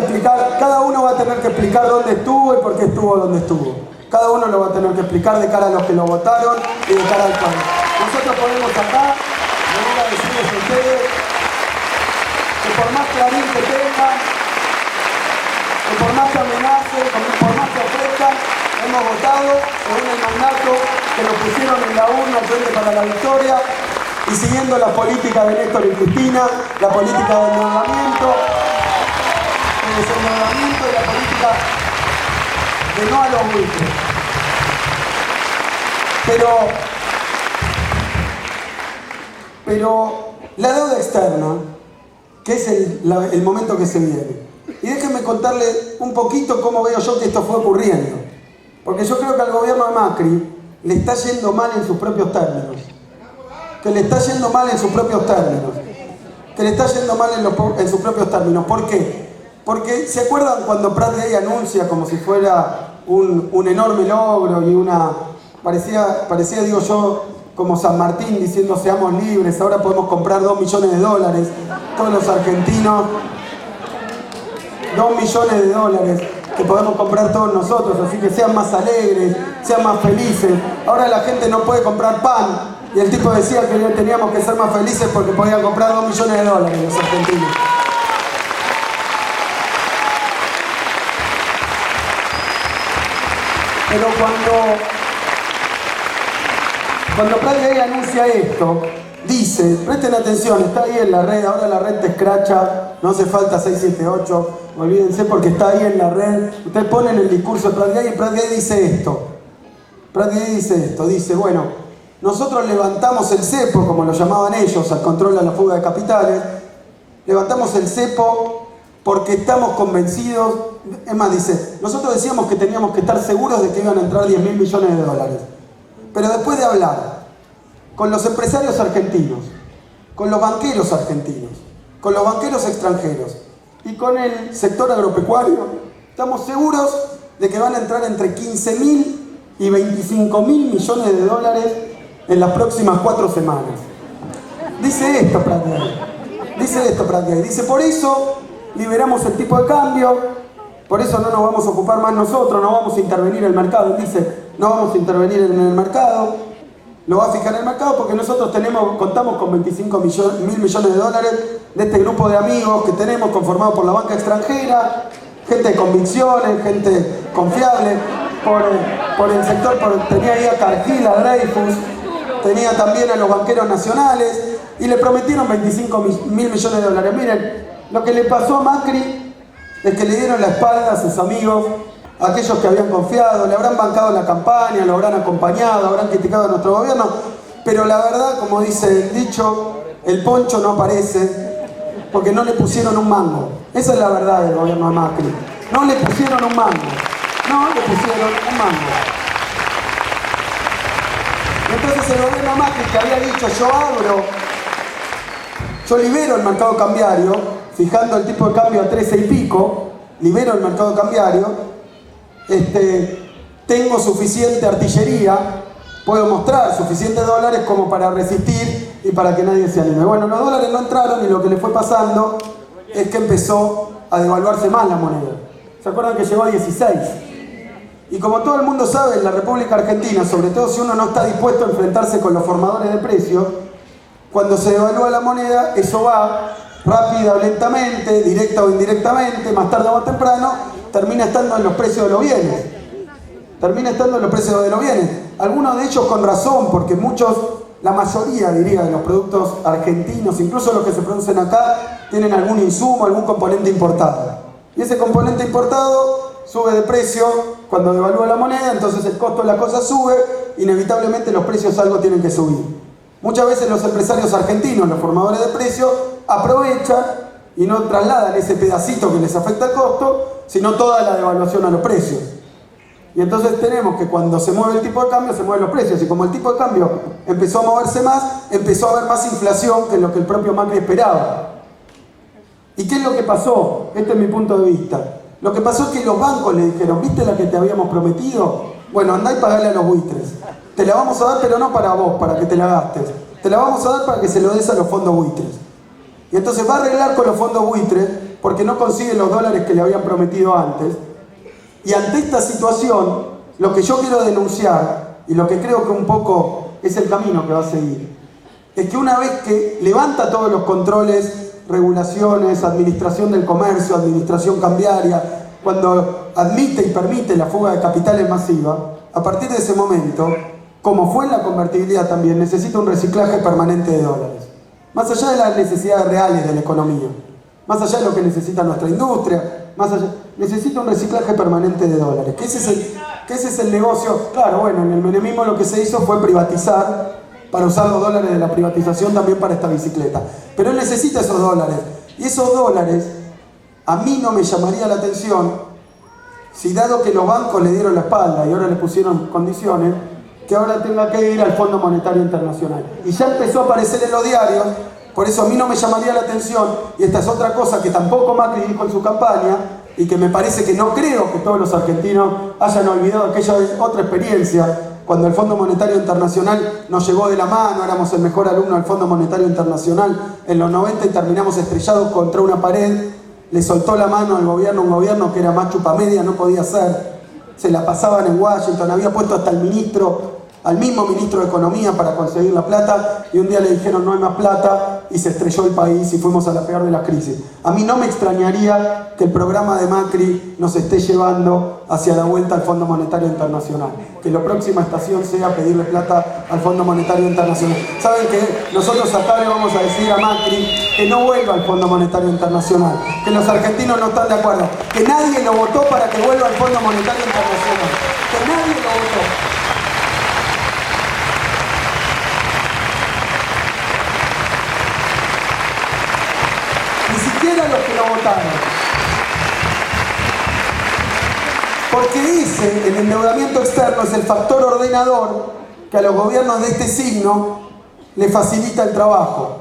explicar dónde estuvo y por qué estuvo donde estuvo. Cada uno lo va a tener que explicar de cara a los que lo votaron y de cara al país. Nosotros podemos acá venir a decirles a ustedes que por más clarín que tengan, que por más que amenacen, por más que ofrezcan, hemos votado según el mandato que nos pusieron en la urna Frente para la Victoria y siguiendo la política de Néstor y Cristina, la política del endeudamiento, y la política de no a los buitres. Pero la deuda externa, que es el momento que se viene. Y déjenme contarle un poquito cómo veo yo que esto fue ocurriendo. Porque yo creo que al gobierno de Macri le está yendo mal en sus propios términos. ¿Por qué? Porque, ¿se acuerdan cuando Prat Gay anuncia como si fuera un enorme logro y parecía, digo yo, como San Martín diciendo seamos libres, ahora podemos comprar $2 millones, todos los argentinos, $2 millones que podemos comprar todos nosotros, así que sean más alegres, sean más felices. Ahora la gente no puede comprar pan y el tipo decía que teníamos que ser más felices porque podían comprar $2 millones los argentinos. Pero cuando Prat Gay anuncia esto, dice, presten atención, está ahí en la red, ahora la red te escracha, no hace falta 678, olvídense porque está ahí en la red. Ustedes ponen el discurso de Prat Gay y Prat Gay dice esto. Dice, bueno, nosotros levantamos el cepo, como lo llamaban ellos, al control de la fuga de capitales, levantamos el cepo porque estamos convencidos, es más, dice, nosotros decíamos que teníamos que estar seguros de que iban a entrar $10.000 millones. Pero después de hablar con los empresarios argentinos, con los banqueros argentinos, con los banqueros extranjeros y con el sector agropecuario, estamos seguros de que van a entrar entre $15.000 y $25.000 millones en las próximas 4 semanas. Dice esto Prat Gay. Dice, por eso liberamos el tipo de cambio, por eso no nos vamos a ocupar más nosotros, no vamos a intervenir en el mercado. Él dice, no vamos a intervenir en el mercado, lo va a fijar en el mercado porque nosotros contamos con $25.000 millones de este grupo de amigos que tenemos conformado por la banca extranjera, gente de convicciones, gente confiable, por el sector, tenía ahí a Cargill, a Dreyfus, tenía también a los banqueros nacionales y le prometieron $25.000 millones. Miren, lo que le pasó a Macri es que le dieron la espalda a sus amigos, a aquellos que habían confiado, le habrán bancado la campaña, lo habrán acompañado, habrán criticado a nuestro gobierno, Pero la verdad, como dice el dicho, el poncho no aparece porque no le pusieron un mango. Esa es la verdad del gobierno de Macri. No le pusieron un mango. No le pusieron un mango. Entonces el gobierno Macri, que había dicho yo libero el mercado cambiario, fijando el tipo de cambio a 13 y pico, libero el mercado cambiario, tengo suficiente artillería, puedo mostrar suficientes dólares como para resistir y para que nadie se anime. Bueno, los dólares no entraron y lo que le fue pasando es que empezó a devaluarse más la moneda. ¿Se acuerdan que llegó a 16? Y como todo el mundo sabe, en la República Argentina, sobre todo si uno no está dispuesto a enfrentarse con los formadores de precios, cuando se devalúa la moneda, eso va rápida o lentamente, directa o indirectamente, más tarde o más temprano, termina estando en los precios de los bienes. Termina estando en los precios de los bienes. Algunos de ellos con razón, porque muchos, la mayoría diría, de los productos argentinos, incluso los que se producen acá, tienen algún insumo, algún componente importado. Y ese componente importado sube de precio cuando devalúa la moneda, entonces el costo de la cosa sube, inevitablemente los precios algo tienen que subir. Muchas veces los empresarios argentinos, los formadores de precios, aprovechan y no trasladan ese pedacito que les afecta el costo, sino toda la devaluación a los precios. Y entonces tenemos que cuando se mueve el tipo de cambio, se mueven los precios. Y como el tipo de cambio empezó a moverse más, empezó a haber más inflación que lo que el propio Macri esperaba. ¿Y qué es lo que pasó? Este es mi punto de vista. Lo que pasó es que los bancos le dijeron, ¿viste la que te habíamos prometido? Bueno, andá y pagale a los buitres. Te la vamos a dar, pero no para vos, para que te la gastes. Te la vamos a dar para que se lo des a los fondos buitres. Y entonces va a arreglar con los fondos buitres porque no consigue los dólares que le habían prometido antes. Y ante esta situación, lo que yo quiero denunciar, y lo que creo que un poco es el camino que va a seguir, es que una vez que levanta todos los controles, regulaciones, administración del comercio, administración cambiaria, cuando admite y permite la fuga de capitales masiva, a partir de ese momento, como fue en la convertibilidad también, necesita un reciclaje permanente de dólares. Más allá de las necesidades reales de la economía, más allá de lo que necesita nuestra industria, más allá, necesita un reciclaje permanente de dólares. Que ese es el negocio. Claro, bueno, en el menemismo lo que se hizo fue privatizar, para usar los dólares de la privatización también para esta bicicleta. Pero él necesita esos dólares. Y esos dólares, a mí no me llamaría la atención si, dado que los bancos le dieron la espalda y ahora le pusieron condiciones, que ahora tenga que ir al Fondo Monetario Internacional. Y ya empezó a aparecer en los diarios, por eso a mí no me llamaría la atención, y esta es otra cosa que tampoco Macri dijo en su campaña, y que me parece que no creo que todos los argentinos hayan olvidado aquella otra experiencia, cuando el Fondo Monetario Internacional nos llevó de la mano, éramos el mejor alumno del Fondo Monetario Internacional en los 90 y terminamos estrellados contra una pared, le soltó la mano al gobierno, un gobierno que era más chupamedia, no podía ser, se la pasaban en Washington, había puesto hasta el mismo ministro de Economía para conseguir la plata, y un día le dijeron no hay más plata y se estrelló el país y fuimos a la peor de las crisis. A mí no me extrañaría que el programa de Macri nos esté llevando hacia la vuelta al Fondo Monetario Internacional, que la próxima estación sea pedirle plata al Fondo Monetario Internacional. ¿Saben qué? Nosotros acá le vamos a decir a Macri que no vuelva al Fondo Monetario Internacional, que los argentinos no están de acuerdo, que nadie lo votó para que vuelva al Fondo Monetario Internacional, que nadie lo votó. Los que lo votaron. Porque el endeudamiento externo es el factor ordenador que a los gobiernos de este signo le facilita el trabajo.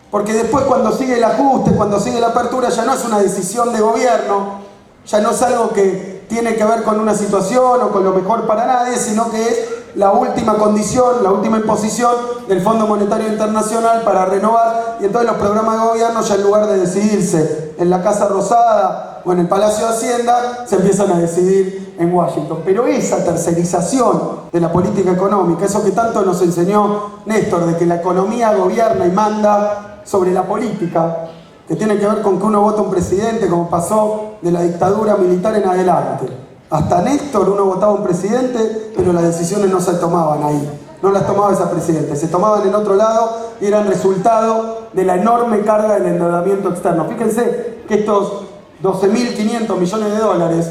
Porque después cuando sigue el ajuste, cuando sigue la apertura, ya no es una decisión de gobierno, ya no es algo que tiene que ver con una situación o con lo mejor para nadie, sino que es la última condición, la última imposición del Fondo Monetario Internacional para renovar, y entonces los programas de gobierno ya en lugar de decidirse en la Casa Rosada o en el Palacio de Hacienda, se empiezan a decidir en Washington. Pero esa tercerización de la política económica, eso que tanto nos enseñó Néstor, de que la economía gobierna y manda sobre la política, que tiene que ver con que uno vota un presidente, como pasó de la dictadura militar en adelante. Hasta Néstor uno votaba un presidente, pero las decisiones no se tomaban ahí. No las tomaba ese presidente, se tomaban en otro lado y eran resultado de la enorme carga del endeudamiento externo. Fíjense que estos 12.500 millones de dólares,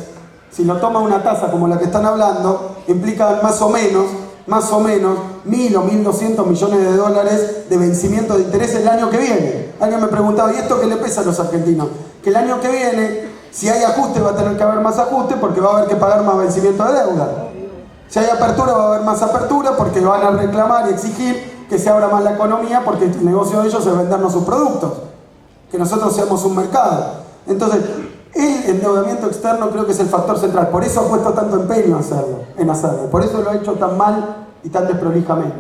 si lo toma una tasa como la que están hablando, implican más o menos más o menos 1.000 o 1.200 millones de dólares de vencimiento de interés el año que viene. Alguien me preguntaba, ¿y esto qué le pesa a los argentinos? Que el año que viene, si hay ajuste, va a tener que haber más ajuste porque va a haber que pagar más vencimiento de deuda. Si hay apertura, va a haber más apertura porque van a reclamar y exigir que se abra más la economía porque el negocio de ellos es vendernos sus productos. Que nosotros seamos un mercado. Entonces, el endeudamiento externo creo que es el factor central. Por eso ha puesto tanto empeño en hacerlo. Por eso lo ha hecho tan mal y tan desprolijamente.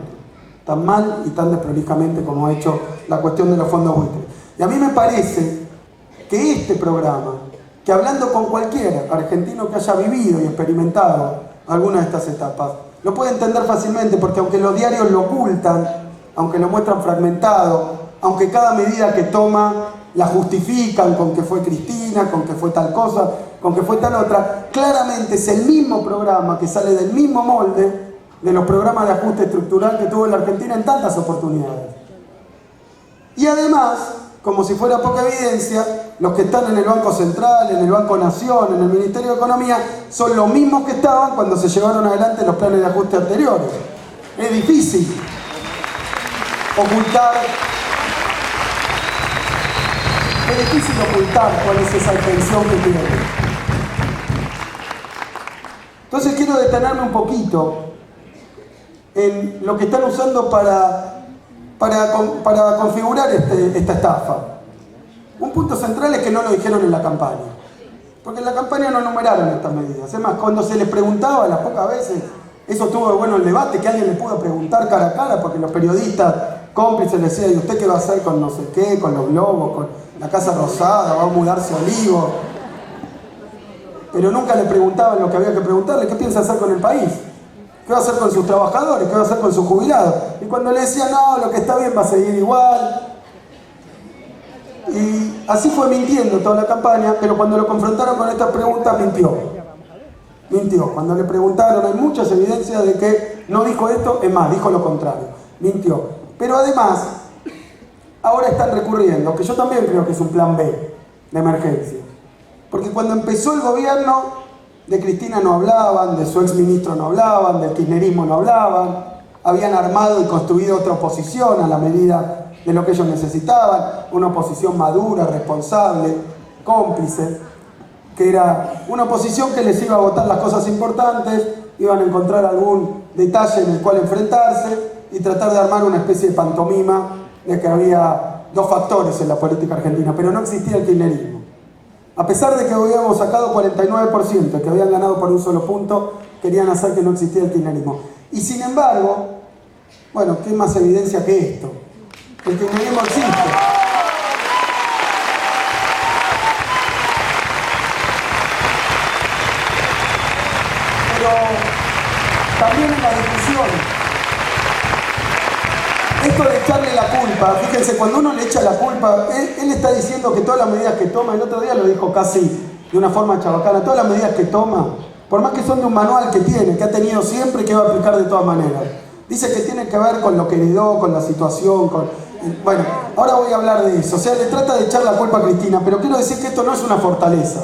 Tan mal y tan desprolijamente como ha hecho la cuestión de los fondos buitres. Y a mí me parece que este programa, que hablando con cualquier argentino que haya vivido y experimentado alguna de estas etapas, lo puede entender fácilmente, porque aunque los diarios lo ocultan, aunque lo muestran fragmentado, aunque cada medida que toma la justifican con que fue Cristina, con que fue tal cosa, con que fue tal otra, claramente es el mismo programa que sale del mismo molde de los programas de ajuste estructural que tuvo la Argentina en tantas oportunidades. Y además, como si fuera poca evidencia, los que están en el Banco Central, en el Banco Nación, en el Ministerio de Economía, son los mismos que estaban cuando se llevaron adelante los planes de ajuste anteriores. Es difícil ocultar cuál es esa intención que tienen. Entonces quiero detenerme un poquito en lo que están usando para configurar esta estafa. Un punto central es que no lo dijeron en la campaña, porque en la campaña no enumeraron estas medidas. Es más, cuando se les preguntaba las pocas veces, eso tuvo de bueno el debate, que alguien le pudo preguntar cara a cara, porque los periodistas cómplices le decían, ¿y usted qué va a hacer con no sé qué, con los globos, con la Casa Rosada, va a mudarse a Olivo? Pero nunca le preguntaban lo que había que preguntarle, ¿qué piensa hacer con el país? ¿Qué va a hacer con sus trabajadores? ¿Qué va a hacer con sus jubilados? Y cuando le decían, no, lo que está bien va a seguir igual. Y así fue mintiendo toda la campaña, pero cuando lo confrontaron con estas preguntas, mintió. Cuando le preguntaron, hay muchas evidencias de que no dijo esto, es más, dijo lo contrario. Mintió. Pero además, ahora están recurriendo, que yo también creo que es un plan B de emergencia. Porque cuando empezó el gobierno, de Cristina no hablaban, de su exministro no hablaban, del kirchnerismo no hablaban, habían armado y construido otra oposición a la medida de lo que ellos necesitaban, una oposición madura, responsable, cómplice, que era una oposición que les iba a votar las cosas importantes, iban a encontrar algún detalle en el cual enfrentarse y tratar de armar una especie de pantomima de que había dos factores en la política argentina, pero no existía el kirchnerismo. A pesar de que habíamos sacado 49%, que habían ganado por un solo punto, querían hacer que no existía el kirchnerismo. Y sin embargo, bueno, ¿qué más evidencia que esto? El kirchnerismo existe. Pero también en la discusión, esto de echarle la culpa, fíjense, cuando uno le echa la culpa, él está diciendo que todas las medidas que toma, el otro día lo dijo casi de una forma chabacana, todas las medidas que toma, por más que son de un manual que tiene, que ha tenido siempre y que va a aplicar de todas maneras, dice que tiene que ver con lo que heredó, con la situación, bueno, ahora voy a hablar de eso. O sea, le trata de echar la culpa a Cristina, pero quiero decir que esto no es una fortaleza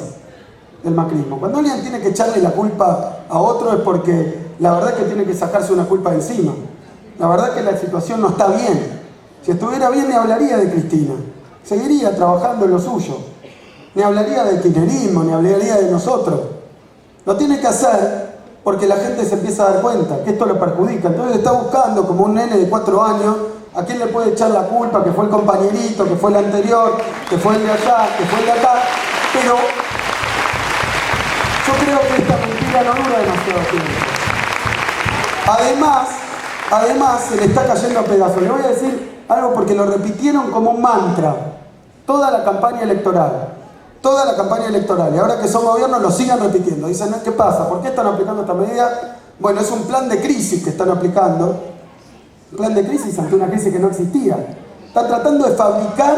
del macrismo. Cuando alguien tiene que echarle la culpa a otro es porque la verdad es que tiene que sacarse una culpa de encima. La verdad es que la situación no está bien. Si estuviera bien, ni hablaría de Cristina. Seguiría trabajando en lo suyo. Ni hablaría del kirchnerismo, ni hablaría de nosotros. Lo tiene que hacer porque la gente se empieza a dar cuenta que esto lo perjudica. Entonces está buscando, como un nene de 4 años, a quién le puede echar la culpa, que fue el compañerito, que fue el anterior, que fue el de allá, que fue el de acá. Pero yo creo que esta mentira no dura demasiado tiempo. Además, se le está cayendo a pedazos. Le voy a decir algo porque lo repitieron como un mantra toda la campaña electoral. Toda la campaña electoral. Y ahora que son gobierno lo siguen repitiendo. Dicen, ¿qué pasa? ¿Por qué están aplicando esta medida? Bueno, es un plan de crisis que están aplicando. Un plan de crisis ante una crisis que no existía. Están tratando de fabricar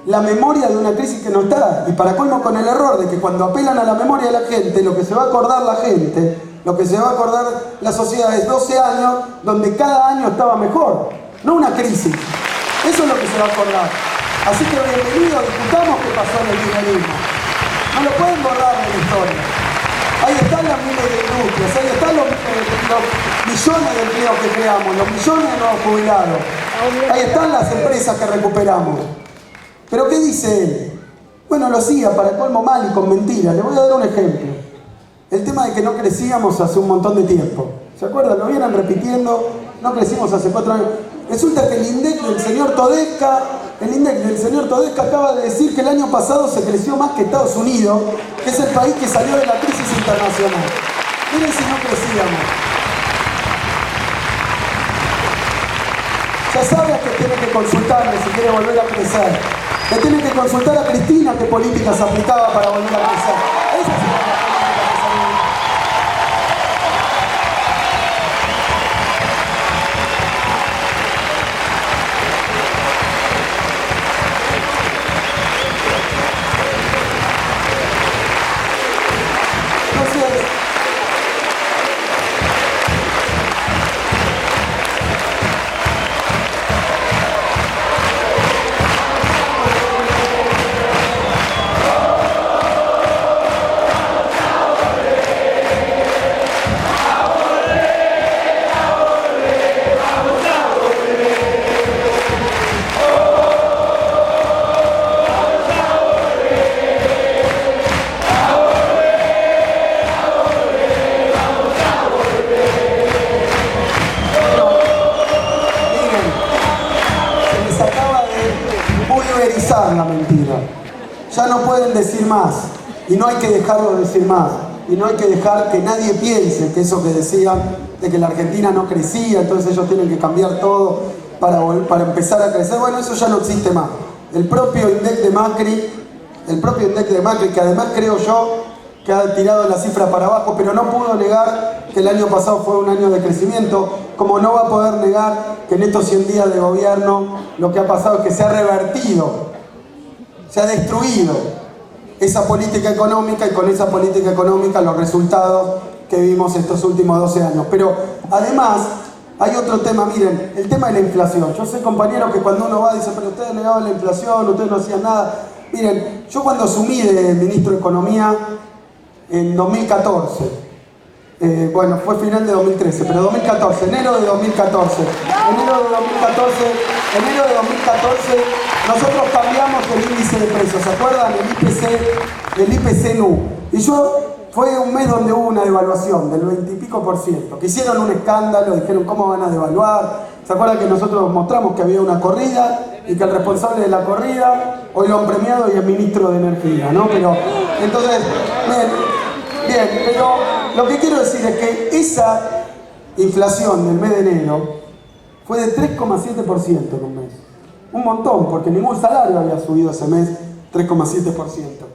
la memoria de una crisis que no está. Y para colmo con el error de que cuando apelan a la memoria de la gente, lo que se va a acordar la gente, lo que se va a acordar la sociedad es 12 años donde cada año estaba mejor. No una crisis. Eso es lo que se va a acordar. Así que bienvenidos, discutamos qué pasó en el kirchnerismo. No lo pueden borrar de la historia. Ahí están las miles de industrias, ahí están los millones de empleos que creamos, los millones de nuevos jubilados. Ahí están las empresas que recuperamos. ¿Pero qué dice él? Bueno, lo hacía para colmo mal y con mentiras. Le voy a dar un ejemplo. El tema de que no crecíamos hace un montón de tiempo. ¿Se acuerdan? Lo vienen repitiendo. No crecimos hace 4 años. Resulta que el INDEC del señor Todesca acaba de decir que el año pasado se creció más que Estados Unidos, que es el país que salió de la crisis internacional. Miren si no crecíamos. Ya sabe a qué tiene que consultarle si quiere volver a crecer. Le tiene que consultar a Cristina qué políticas aplicaba para volver a crecer. Esa es la política que salió. La mentira. Ya no pueden decir más y no hay que dejarlo de decir más y no hay que dejar que nadie piense que eso que decían de que la Argentina no crecía, entonces ellos tienen que cambiar todo para empezar a crecer. Bueno, eso ya no existe más. El propio INDEC de Macri, que además creo yo que ha tirado la cifra para abajo, pero no pudo negar que el año pasado fue un año de crecimiento, como no va a poder negar que en estos 100 días de gobierno lo que ha pasado es que se ha revertido, se ha destruido esa política económica, y con esa política económica los resultados que vimos estos últimos 12 años. Pero además hay otro tema, miren, el tema de la inflación. Yo sé, compañeros, que cuando uno va dice, pero ustedes negaban la inflación, ustedes no hacían nada. Miren, yo cuando asumí de ministro de Economía en 2014, bueno, fue final de 2013, pero 2014, enero de 2014, nosotros cambiamos el índice de precios, ¿se acuerdan? El IPC NU. Y fue un mes donde hubo una devaluación del 20 y pico %, que hicieron un escándalo, dijeron cómo van a devaluar. ¿Se acuerdan que nosotros mostramos que había una corrida y que el responsable de la corrida hoy lo han premiado y es ministro de Energía, ¿no? Pero, entonces, bien, pero lo que quiero decir es que esa inflación del mes de enero fue de 3,7% en un mes. Un montón, porque ningún salario había subido ese mes 3,7%.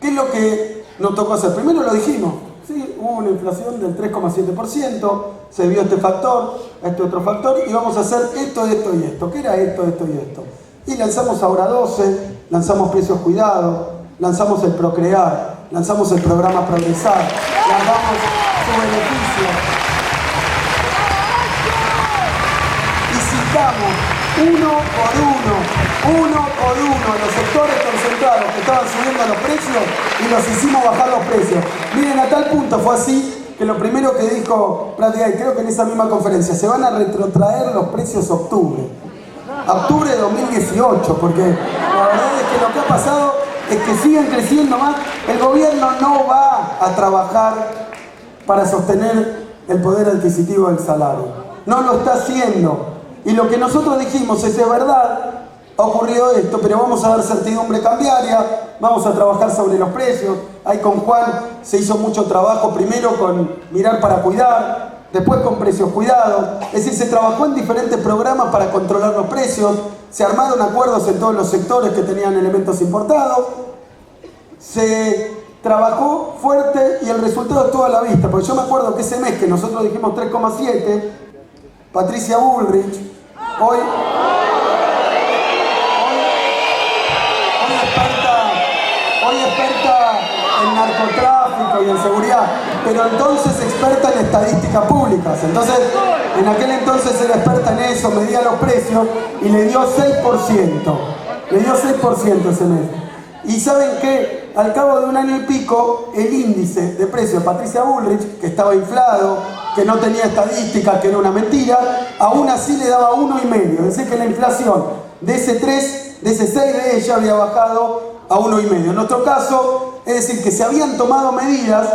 ¿Qué es lo que nos tocó hacer? Primero lo dijimos, sí, hubo una inflación del 3,7%, se vio este factor, este otro factor, y vamos a hacer esto, esto y esto. ¿Qué era esto, esto y esto? Y lanzamos Ahora 12, lanzamos Precios Cuidados, lanzamos el Procrear, lanzamos el programa Progresar, lanzamos su beneficio. Y citamos uno por uno los sectores concentrados que estaban subiendo los precios y los hicimos bajar los precios. Miren, a tal punto fue así que lo primero que dijo Pratgay, creo que en esa misma conferencia, se van a retrotraer los precios a octubre de 2018, porque la verdad es que lo que ha pasado es que siguen creciendo más. El gobierno no va a trabajar para sostener el poder adquisitivo del salario. No lo está haciendo. Y lo que nosotros dijimos es verdad, ha ocurrido esto, pero vamos a dar certidumbre cambiaria, vamos a trabajar sobre los precios. Ahí con Juan se hizo mucho trabajo, primero con Mirar para Cuidar, después con Precios Cuidados. Es decir, se trabajó en diferentes programas para controlar los precios, se armaron acuerdos en todos los sectores que tenían elementos importados, se trabajó fuerte y el resultado estuvo a la vista. Porque yo me acuerdo que ese mes que nosotros dijimos 3,7, Patricia Bullrich, hoy experta en narcotráfico y en seguridad, pero entonces experta en estadísticas públicas. Entonces, en aquel entonces era experta en eso, medía los precios y le dio 6%. Le dio 6% ese mes. ¿Y saben qué? al cabo de un año y pico, el índice de precios de Patricia Bullrich, que estaba inflado, que no tenía estadísticas, que era una mentira, aún así le daba 1,5. Es decir, que la inflación de ese 3, de ese 6 de ella había bajado a 1,5. En nuestro caso, es decir, que se habían tomado medidas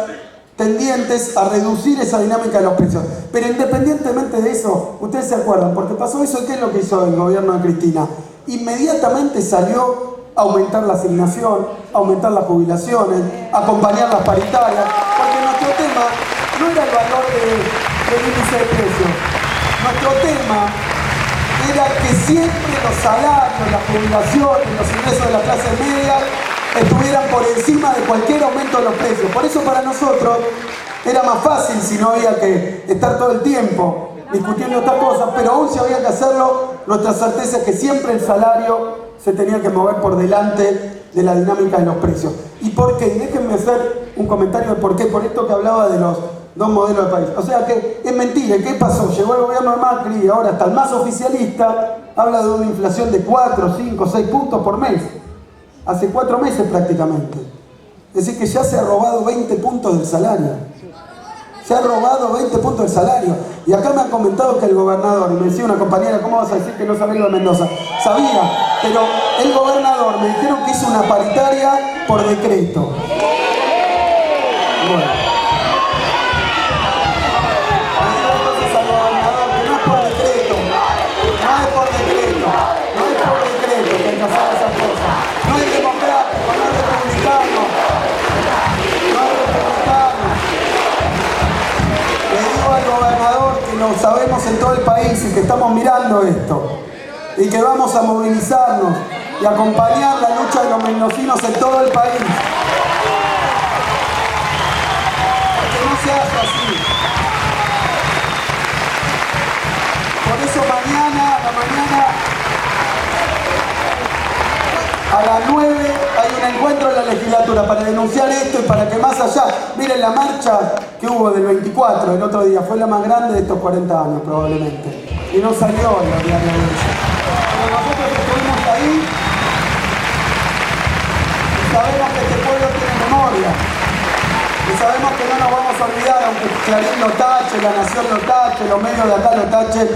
tendientes a reducir esa dinámica de los precios. Pero independientemente de eso, ustedes se acuerdan, porque pasó eso, ¿qué es lo que hizo el gobierno de Cristina? Inmediatamente salió a aumentar la asignación, aumentar las jubilaciones, acompañar las paritarias, porque nuestro tema no era el valor del índice de precios. Nuestro tema era que siempre los salarios, las jubilaciones, los ingresos de la clase media estuvieran por encima de cualquier aumento de los precios. Por eso para nosotros era más fácil si no había que estar todo el tiempo discutiendo estas cosas, pero aún si había que hacerlo, nuestra certeza es que siempre el salario se tenía que mover por delante de la dinámica de los precios. ¿Y por qué? Y déjenme hacer un comentario de por qué, por esto que hablaba de los dos modelos de país. O sea que es mentira. ¿Qué pasó? Llegó el gobierno de Macri y ahora hasta el más oficialista habla de una inflación de 4, 5, 6 puntos por mes. Hace 4 meses prácticamente. Es decir que ya se ha robado 20 puntos del salario. Se ha robado 20 puntos del salario. Y acá me han comentado que el gobernador, y me decía una compañera, ¿cómo vas a decir que no sabía lo de Mendoza? Sabía, pero el gobernador me dijeron que hizo una paritaria por decreto. Bueno. Entonces al gobernador que no es por decreto, no es por decreto, no es por decreto que hay que hacer esas cosas. No es democrático, no es republicano. No es republicano. Le digo al gobernador que lo sabemos en todo el país y que estamos mirando esto y que vamos a movilizarnos y acompañar la lucha de los mendocinos en todo el país. Que no se hace así. Por eso mañana a las 9 hay un encuentro en la legislatura para denunciar esto y para que más allá, miren la marcha que hubo del 24 el otro día, fue la más grande de estos 40 años probablemente, y no salió en los diarios de eso. Pero nosotros estuvimos ahí y sabemos que este pueblo tiene memoria, y sabemos que no nos vamos a olvidar, aunque Clarín lo tache, La Nación lo tache, los medios de acá lo tachen,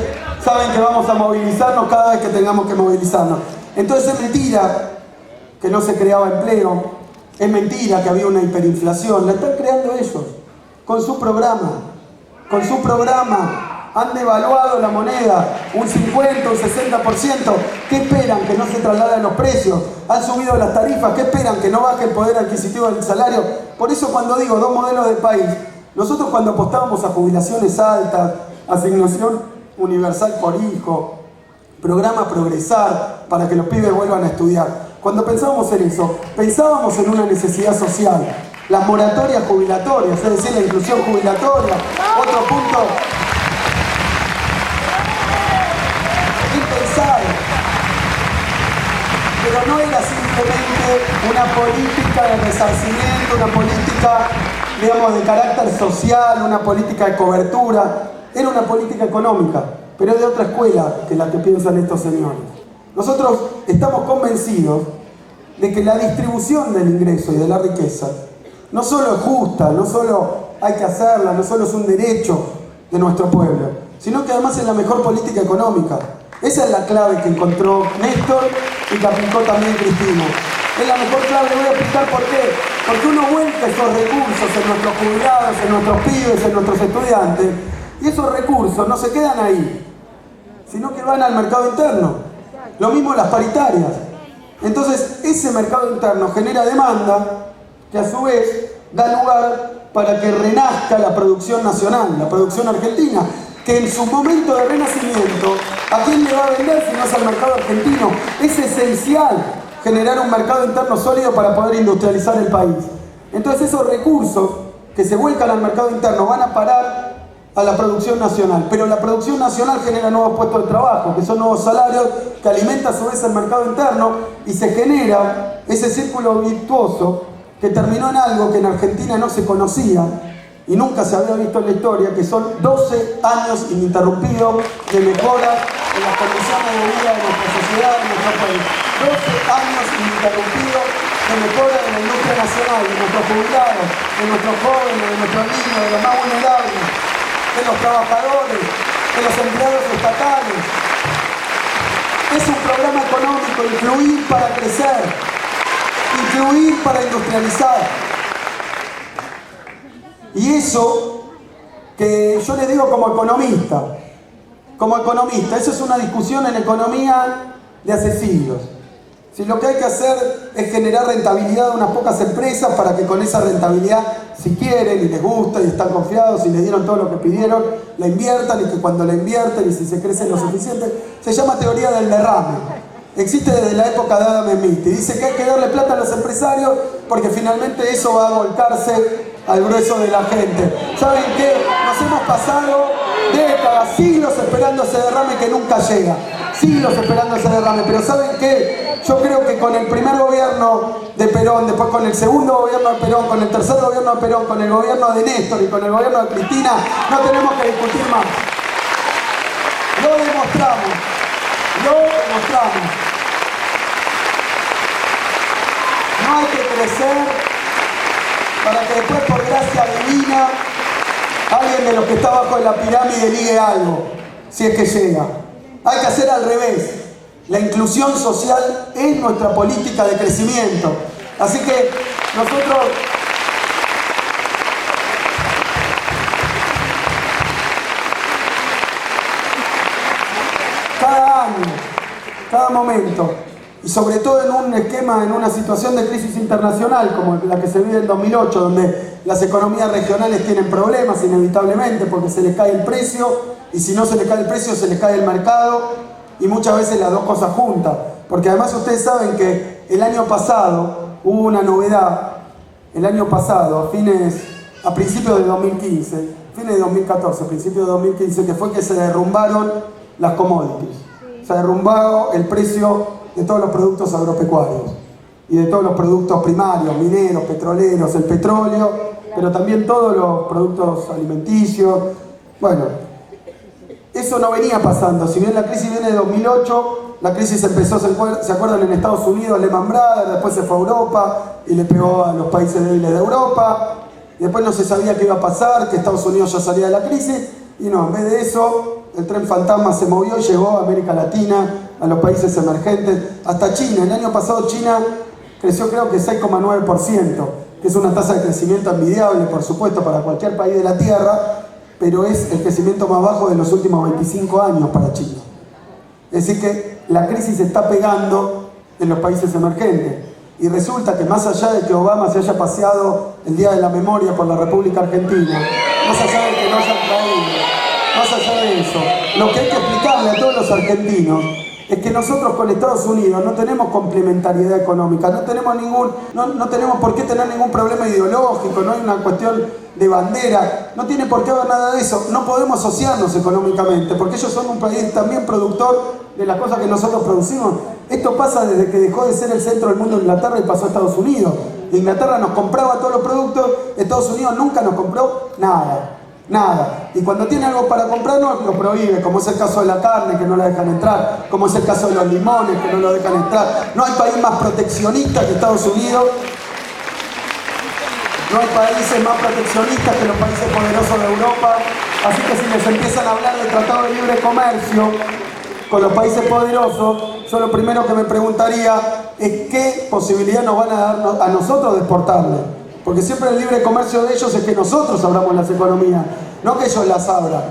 saben que vamos a movilizarnos cada vez que tengamos que movilizarnos. Entonces es mentira que no se creaba empleo, es mentira que había una hiperinflación, la están creando ellos, con su programa, han devaluado la moneda un 50, un 60%, ¿qué esperan? Que no se trasladen los precios, han subido las tarifas, ¿qué esperan? Que no baje el poder adquisitivo del salario. Por eso cuando digo dos modelos de país, nosotros cuando apostábamos a jubilaciones altas, asignación universal por hijo, programa Progresar para que los pibes vuelvan a estudiar, cuando pensábamos en eso, pensábamos en una necesidad social, las moratorias jubilatorias, es decir, la inclusión jubilatoria, otro punto impensado, pero no era simplemente una política de resarcimiento, una política, digamos, de carácter social, una política de cobertura, era una política económica, pero de otra escuela que la que piensan estos señores. Nosotros estamos convencidos de que la distribución del ingreso y de la riqueza no solo es justa, no solo hay que hacerla, no solo es un derecho de nuestro pueblo, sino que además es la mejor política económica. Esa es la clave que encontró Néstor y que aplicó también Cristina. Es la mejor clave, le voy a explicar por qué. Porque uno vuelca esos recursos en nuestros jubilados, en nuestros pibes, en nuestros estudiantes, y esos recursos no se quedan ahí, sino que van al mercado interno. Lo mismo las paritarias. Entonces, ese mercado interno genera demanda que a su vez da lugar para que renazca la producción nacional, la producción argentina, que en su momento de renacimiento, ¿a quién le va a vender si no es al mercado argentino? Es esencial generar un mercado interno sólido para poder industrializar el país. Entonces, esos recursos que se vuelcan al mercado interno van a parar a la producción nacional, pero la producción nacional genera nuevos puestos de trabajo, que son nuevos salarios, que alimenta a su vez el mercado interno y se genera ese círculo virtuoso que terminó en algo que en Argentina no se conocía y nunca se había visto en la historia, que son 12 años ininterrumpidos de mejora en las condiciones de vida de nuestra sociedad, de nuestro país. 12 años ininterrumpidos de mejora de la industria nacional, de nuestros jubilados, de nuestros jóvenes, de nuestros niños, de los más vulnerables, de los trabajadores, de los empleados estatales. Es un programa económico, incluir para crecer, incluir para industrializar. Y eso que yo les digo como economista, eso es una discusión en economía de hace siglos. Si lo que hay que hacer es generar rentabilidad de unas pocas empresas para que con esa rentabilidad, si quieren y les gusta y están confiados y les dieron todo lo que pidieron, la inviertan, y que cuando la invierten y si se crecen lo suficiente, se llama teoría del derrame. Existe desde la época de Adam Smith y dice que hay que darle plata a los empresarios porque finalmente eso va a volcarse al grueso de la gente. ¿Saben qué? Nos hemos pasado décadas, siglos esperando ese derrame que nunca llega. Siglos esperando ese derrame. Pero ¿saben qué? Yo creo que con el primer gobierno de Perón, después con el segundo gobierno de Perón, con el tercer gobierno de Perón, con el gobierno de Néstor y con el gobierno de Cristina, no tenemos que discutir más. Lo demostramos. No hay que crecer para que después, por gracia divina, alguien de los que está abajo de la pirámide ligue algo, si es que llega. Hay que hacer al revés. La inclusión social es nuestra política de crecimiento. Así que nosotros cada año, cada momento, y sobre todo en un esquema, en una situación de crisis internacional como la que se vive en 2008, donde las economías regionales tienen problemas inevitablemente porque se les cae el precio, y si no se les cae el precio se les cae el mercado, y muchas veces las dos cosas juntas. Porque además ustedes saben que el año pasado hubo una novedad, el año pasado, a principios de 2015, fines de 2014, principios de 2015, que fue que se derrumbaron las commodities. Se ha derrumbado el precio de todos los productos agropecuarios y de todos los productos primarios, mineros, petroleros, el petróleo, pero también todos los productos alimenticios. Bueno, eso no venía pasando. Si bien la crisis viene de 2008, la crisis empezó, ¿se acuerdan? En Estados Unidos, Lehman Brothers, después se fue a Europa y le pegó a los países débiles de Europa, y después no se sabía qué iba a pasar, que Estados Unidos ya salía de la crisis, y no, en vez de eso, el tren fantasma se movió y llegó a América Latina, a los países emergentes, hasta China. El año pasado China creció creo que 6,9%, que es una tasa de crecimiento envidiable, por supuesto, para cualquier país de la Tierra, pero es el crecimiento más bajo de los últimos 25 años para China. Es decir que la crisis está pegando en los países emergentes. Y resulta que más allá de que Obama se haya paseado el Día de la Memoria por la República Argentina, más allá de que no hayan traído, más allá de eso, lo que hay que explicarle a todos los argentinos es que nosotros con Estados Unidos no tenemos complementariedad económica, no tenemos por qué tener ningún problema ideológico, no hay una cuestión de bandera, no tiene por qué haber nada de eso, no podemos asociarnos económicamente, porque ellos son un país también productor de las cosas que nosotros producimos. Esto pasa desde que dejó de ser el centro del mundo Inglaterra y pasó a Estados Unidos. Inglaterra nos compraba todos los productos, Estados Unidos nunca nos compró nada. Nada. Y cuando tiene algo para comprarnos, lo prohíbe, como es el caso de la carne, que no la dejan entrar, como es el caso de los limones, que no lo dejan entrar. No hay país más proteccionista que Estados Unidos. No hay países más proteccionistas que los países poderosos de Europa. Así que si les empiezan a hablar del Tratado de Libre Comercio con los países poderosos, yo lo primero que me preguntaría es qué posibilidad nos van a dar a nosotros de exportarle. Porque siempre el libre comercio de ellos es que nosotros abramos las economías, no que ellos las abran.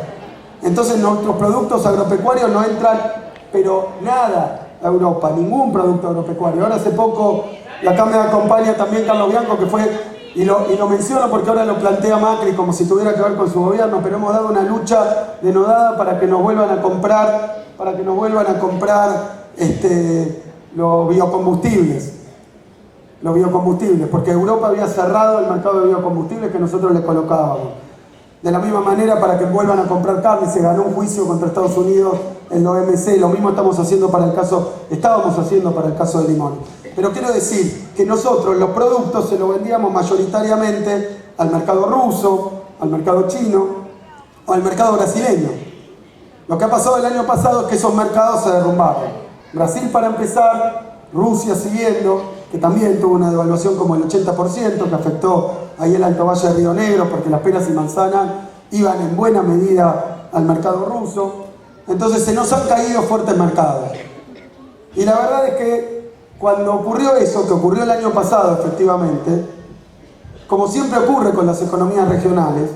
Entonces nuestros productos agropecuarios no entran, pero nada, a Europa, ningún producto agropecuario. Ahora hace poco, y acá me acompaña también Carlos Bianco, que fue, y lo menciono porque ahora lo plantea Macri como si tuviera que ver con su gobierno, pero hemos dado una lucha denodada para que nos vuelvan a comprar, los biocombustibles. Porque Europa había cerrado el mercado de biocombustibles que nosotros le colocábamos. De la misma manera, para que vuelvan a comprar carne, se ganó un juicio contra Estados Unidos en la OMC. Lo mismo estábamos haciendo para el caso de limón. Pero quiero decir que nosotros los productos se los vendíamos mayoritariamente al mercado ruso, al mercado chino o al mercado brasileño. Lo que ha pasado el año pasado es que esos mercados se derrumbaron. Brasil para empezar, Rusia siguiendo, que también tuvo una devaluación como el 80%, que afectó ahí el Alto Valle de Río Negro, porque las peras y manzanas iban en buena medida al mercado ruso. Entonces se nos han caído fuertes mercados. Y la verdad es que cuando ocurrió eso, que ocurrió el año pasado efectivamente, como siempre ocurre con las economías regionales,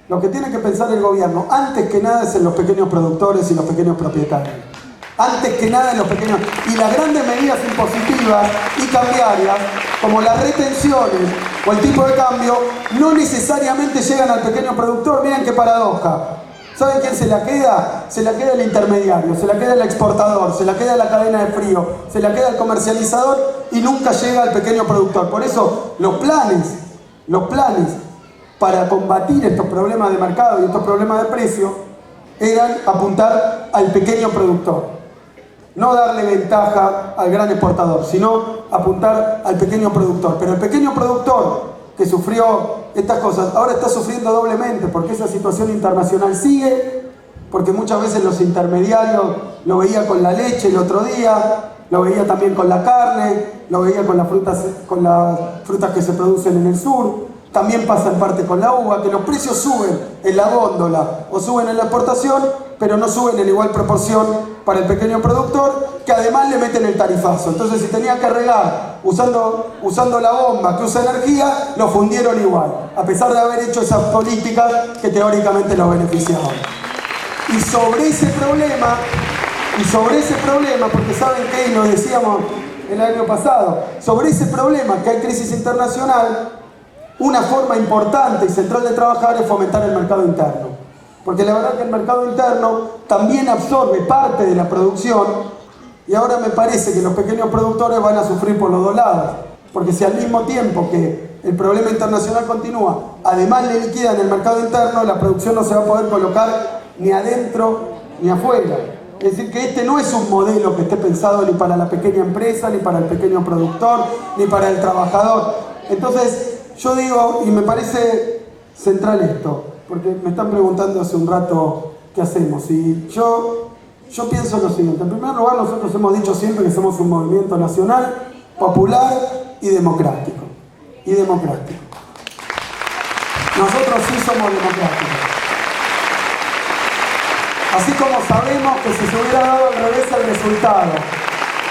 lo que tiene que pensar el gobierno, antes que nada, es en los pequeños productores y los pequeños propietarios. Antes que nada en los pequeños. Y las grandes medidas impositivas y cambiarias, como las retenciones o el tipo de cambio, no necesariamente llegan al pequeño productor. Miren qué paradoja. ¿Saben quién se la queda? Se la queda el intermediario, se la queda el exportador, se la queda la cadena de frío, se la queda el comercializador y nunca llega al pequeño productor. Por eso los planes para combatir estos problemas de mercado y estos problemas de precio eran apuntar al pequeño productor. No darle ventaja al gran exportador, sino apuntar al pequeño productor. Pero el pequeño productor que sufrió estas cosas, ahora está sufriendo doblemente, porque esa situación internacional sigue, porque muchas veces los intermediarios, lo veía con la leche el otro día, lo veía también con la carne, lo veía con las frutas que se producen en el sur, también pasa en parte con la uva, que los precios suben en la góndola o suben en la exportación, pero no suben en igual proporción para el pequeño productor, que además le meten el tarifazo. Entonces, si tenía que regar usando la bomba que usa energía, lo fundieron igual, a pesar de haber hecho esas políticas que teóricamente lo beneficiaban. Y sobre ese problema, porque saben que, y lo decíamos el año pasado, sobre ese problema que hay crisis internacional, una forma importante y central de trabajar es fomentar el mercado interno. Porque la verdad que el mercado interno también absorbe parte de la producción, y ahora me parece que los pequeños productores van a sufrir por los dos lados. Porque si al mismo tiempo que el problema internacional continúa, además le liquidan el mercado interno, la producción no se va a poder colocar ni adentro ni afuera. Es decir, que este no es un modelo que esté pensado ni para la pequeña empresa, ni para el pequeño productor, ni para el trabajador. Entonces, yo digo, y me parece central esto, porque me están preguntando hace un rato qué hacemos, y yo pienso lo siguiente. En primer lugar, nosotros hemos dicho siempre que somos un movimiento nacional, popular y democrático. Nosotros sí somos democráticos. Así como sabemos que si se hubiera dado al revés el resultado,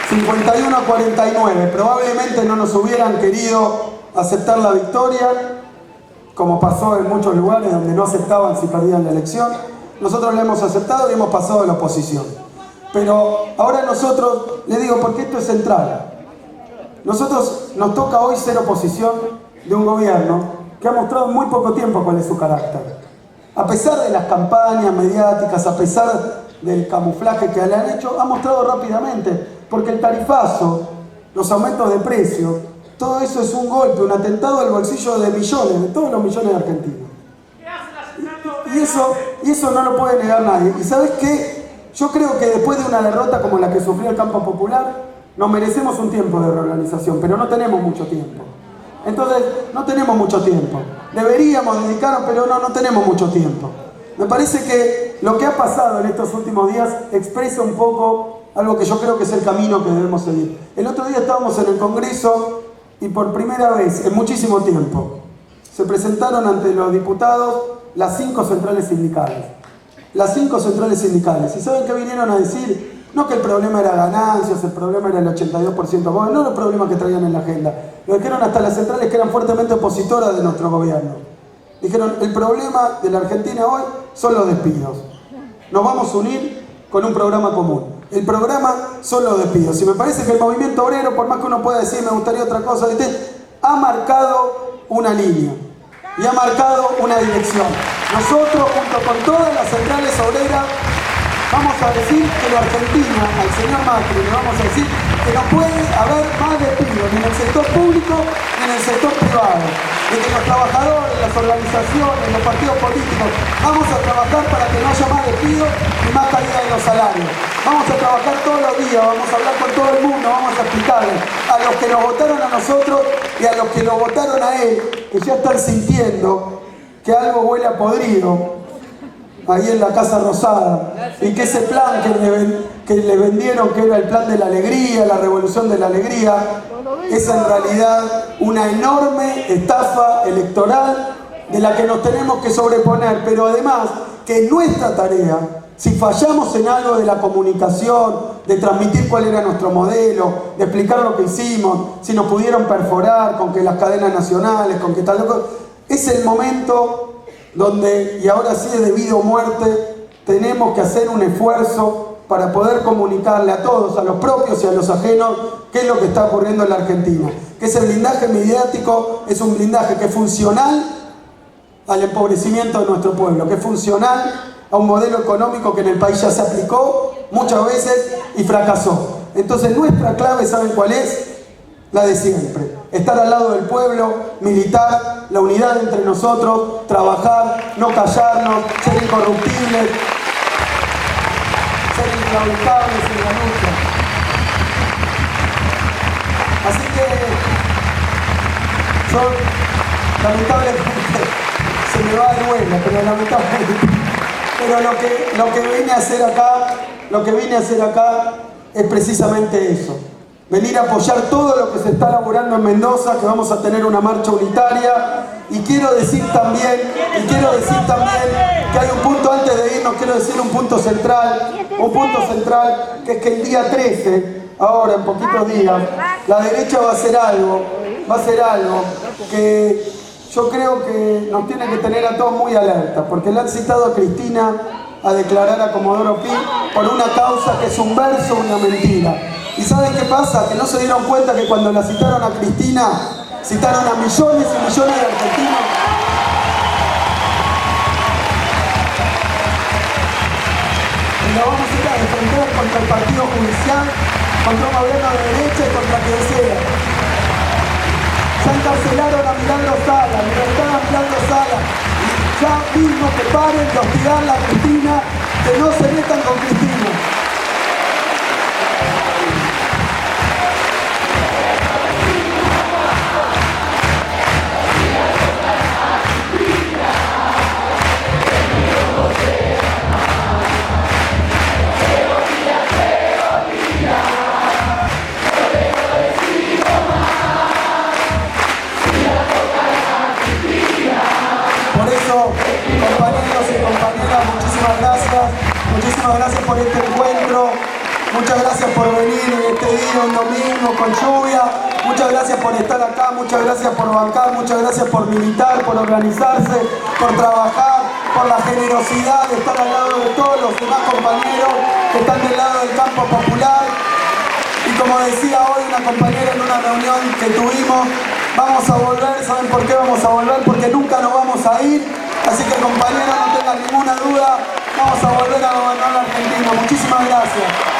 51 a 49, probablemente no nos hubieran querido aceptar la victoria, como pasó en muchos lugares donde no aceptaban si perdían la elección. Nosotros la hemos aceptado y hemos pasado a la oposición. Pero ahora nosotros, les digo, porque esto es central, nosotros nos toca hoy ser oposición de un gobierno que ha mostrado en muy poco tiempo cuál es su carácter. A pesar de las campañas mediáticas, a pesar del camuflaje que le han hecho, ha mostrado rápidamente, porque el tarifazo, los aumentos de precios, todo eso es un golpe, un atentado al bolsillo de millones, de todos los millones de argentinos. Y eso no lo puede negar nadie. ¿Y sabes qué? Yo creo que después de una derrota como la que sufrió el Campo Popular, nos merecemos un tiempo de reorganización, pero no tenemos mucho tiempo. Entonces, no tenemos mucho tiempo. Deberíamos dedicarnos, pero no tenemos mucho tiempo. Me parece que lo que ha pasado en estos últimos días expresa un poco algo que yo creo que es el camino que debemos seguir. El otro día estábamos en el Congreso y por primera vez en muchísimo tiempo se presentaron ante los diputados las 5 centrales sindicales. Las 5 centrales sindicales. ¿Y saben qué vinieron a decir? No que el problema era ganancias, el problema era el 82%, no los problemas que traían en la agenda. Lo dijeron hasta las centrales que eran fuertemente opositoras de nuestro gobierno. Dijeron, el problema de la Argentina hoy son los despidos. Nos vamos a unir con un programa común. El programa son los despidos. Y me parece que el movimiento obrero, por más que uno pueda decir, me gustaría otra cosa, ha marcado una línea y ha marcado una dirección. Nosotros, junto con todas las centrales obreras, vamos a decir que la Argentina, al señor Macri, le vamos a decir que no puede haber más despidos, ni en el sector público ni en el sector privado. De que los trabajadores, las organizaciones, los partidos políticos, vamos a trabajar para que no haya más despidos ni más caída de los salarios. Vamos a trabajar todos los días, vamos a hablar con todo el mundo, vamos a explicarles a los que nos votaron a nosotros y a los que lo votaron a él, que ya están sintiendo que algo huele a podrido ahí en la Casa Rosada, y que ese plan que le vendieron que era el plan de la alegría, la revolución de la alegría, es en realidad una enorme estafa electoral de la que nos tenemos que sobreponer, pero además que nuestra tarea, si fallamos en algo de la comunicación, de transmitir cuál era nuestro modelo, de explicar lo que hicimos, si nos pudieron perforar con que las cadenas nacionales, con que tal cosa, es el momento donde, y ahora sí es de vida o muerte, tenemos que hacer un esfuerzo para poder comunicarle a todos, a los propios y a los ajenos, qué es lo que está ocurriendo en la Argentina. Que ese blindaje mediático es un blindaje que es funcional al empobrecimiento de nuestro pueblo, que es funcional a un modelo económico que en el país ya se aplicó muchas veces y fracasó. Entonces nuestra clave, ¿saben cuál es? La de siempre. Estar al lado del pueblo, militar, la unidad entre nosotros, trabajar, no callarnos, ser incorruptibles, ser inclaudicables en la lucha. Así que yo, lamentablemente, se me va de vuelta, pero lamentablemente. Pero lo que vine a hacer acá es precisamente eso. Venir a apoyar todo lo que se está elaborando en Mendoza, que vamos a tener una marcha unitaria. Y quiero decir también que hay un punto, antes de irnos, quiero decir un punto central, que es que el día 13, ahora en poquitos días, la derecha va a hacer algo que yo creo que nos tiene que tener a todos muy alerta, porque le han citado a Cristina a declarar a Comodoro Pi por una causa que es un verso, una mentira. ¿Y saben qué pasa? Que no se dieron cuenta que cuando la citaron a Cristina, citaron a millones y millones de argentinos. Y lo vamos a ir a defender contra el partido judicial, contra un gobierno de derecha y contra quien sea. Ya encarcelaron a Milagro Sala, libertaron a Milagro Sala. Y ya mismo que paren de hostigarla a Cristina, que no se metan con Cristina. Compañeros y compañeras, muchísimas gracias por este encuentro, muchas gracias por venir en este día, un domingo con lluvia, muchas gracias por estar acá, muchas gracias por bancar, muchas gracias por militar, por organizarse, por trabajar, por la generosidad de estar al lado de todos los demás compañeros que están del lado del campo popular. Y como decía hoy una compañera en una reunión que tuvimos, vamos a volver. ¿Saben por qué vamos a volver? Porque nunca nos vamos a ir. Así que compañeros, no tengan ninguna duda, vamos a volver a gobernar la Argentina. Muchísimas gracias.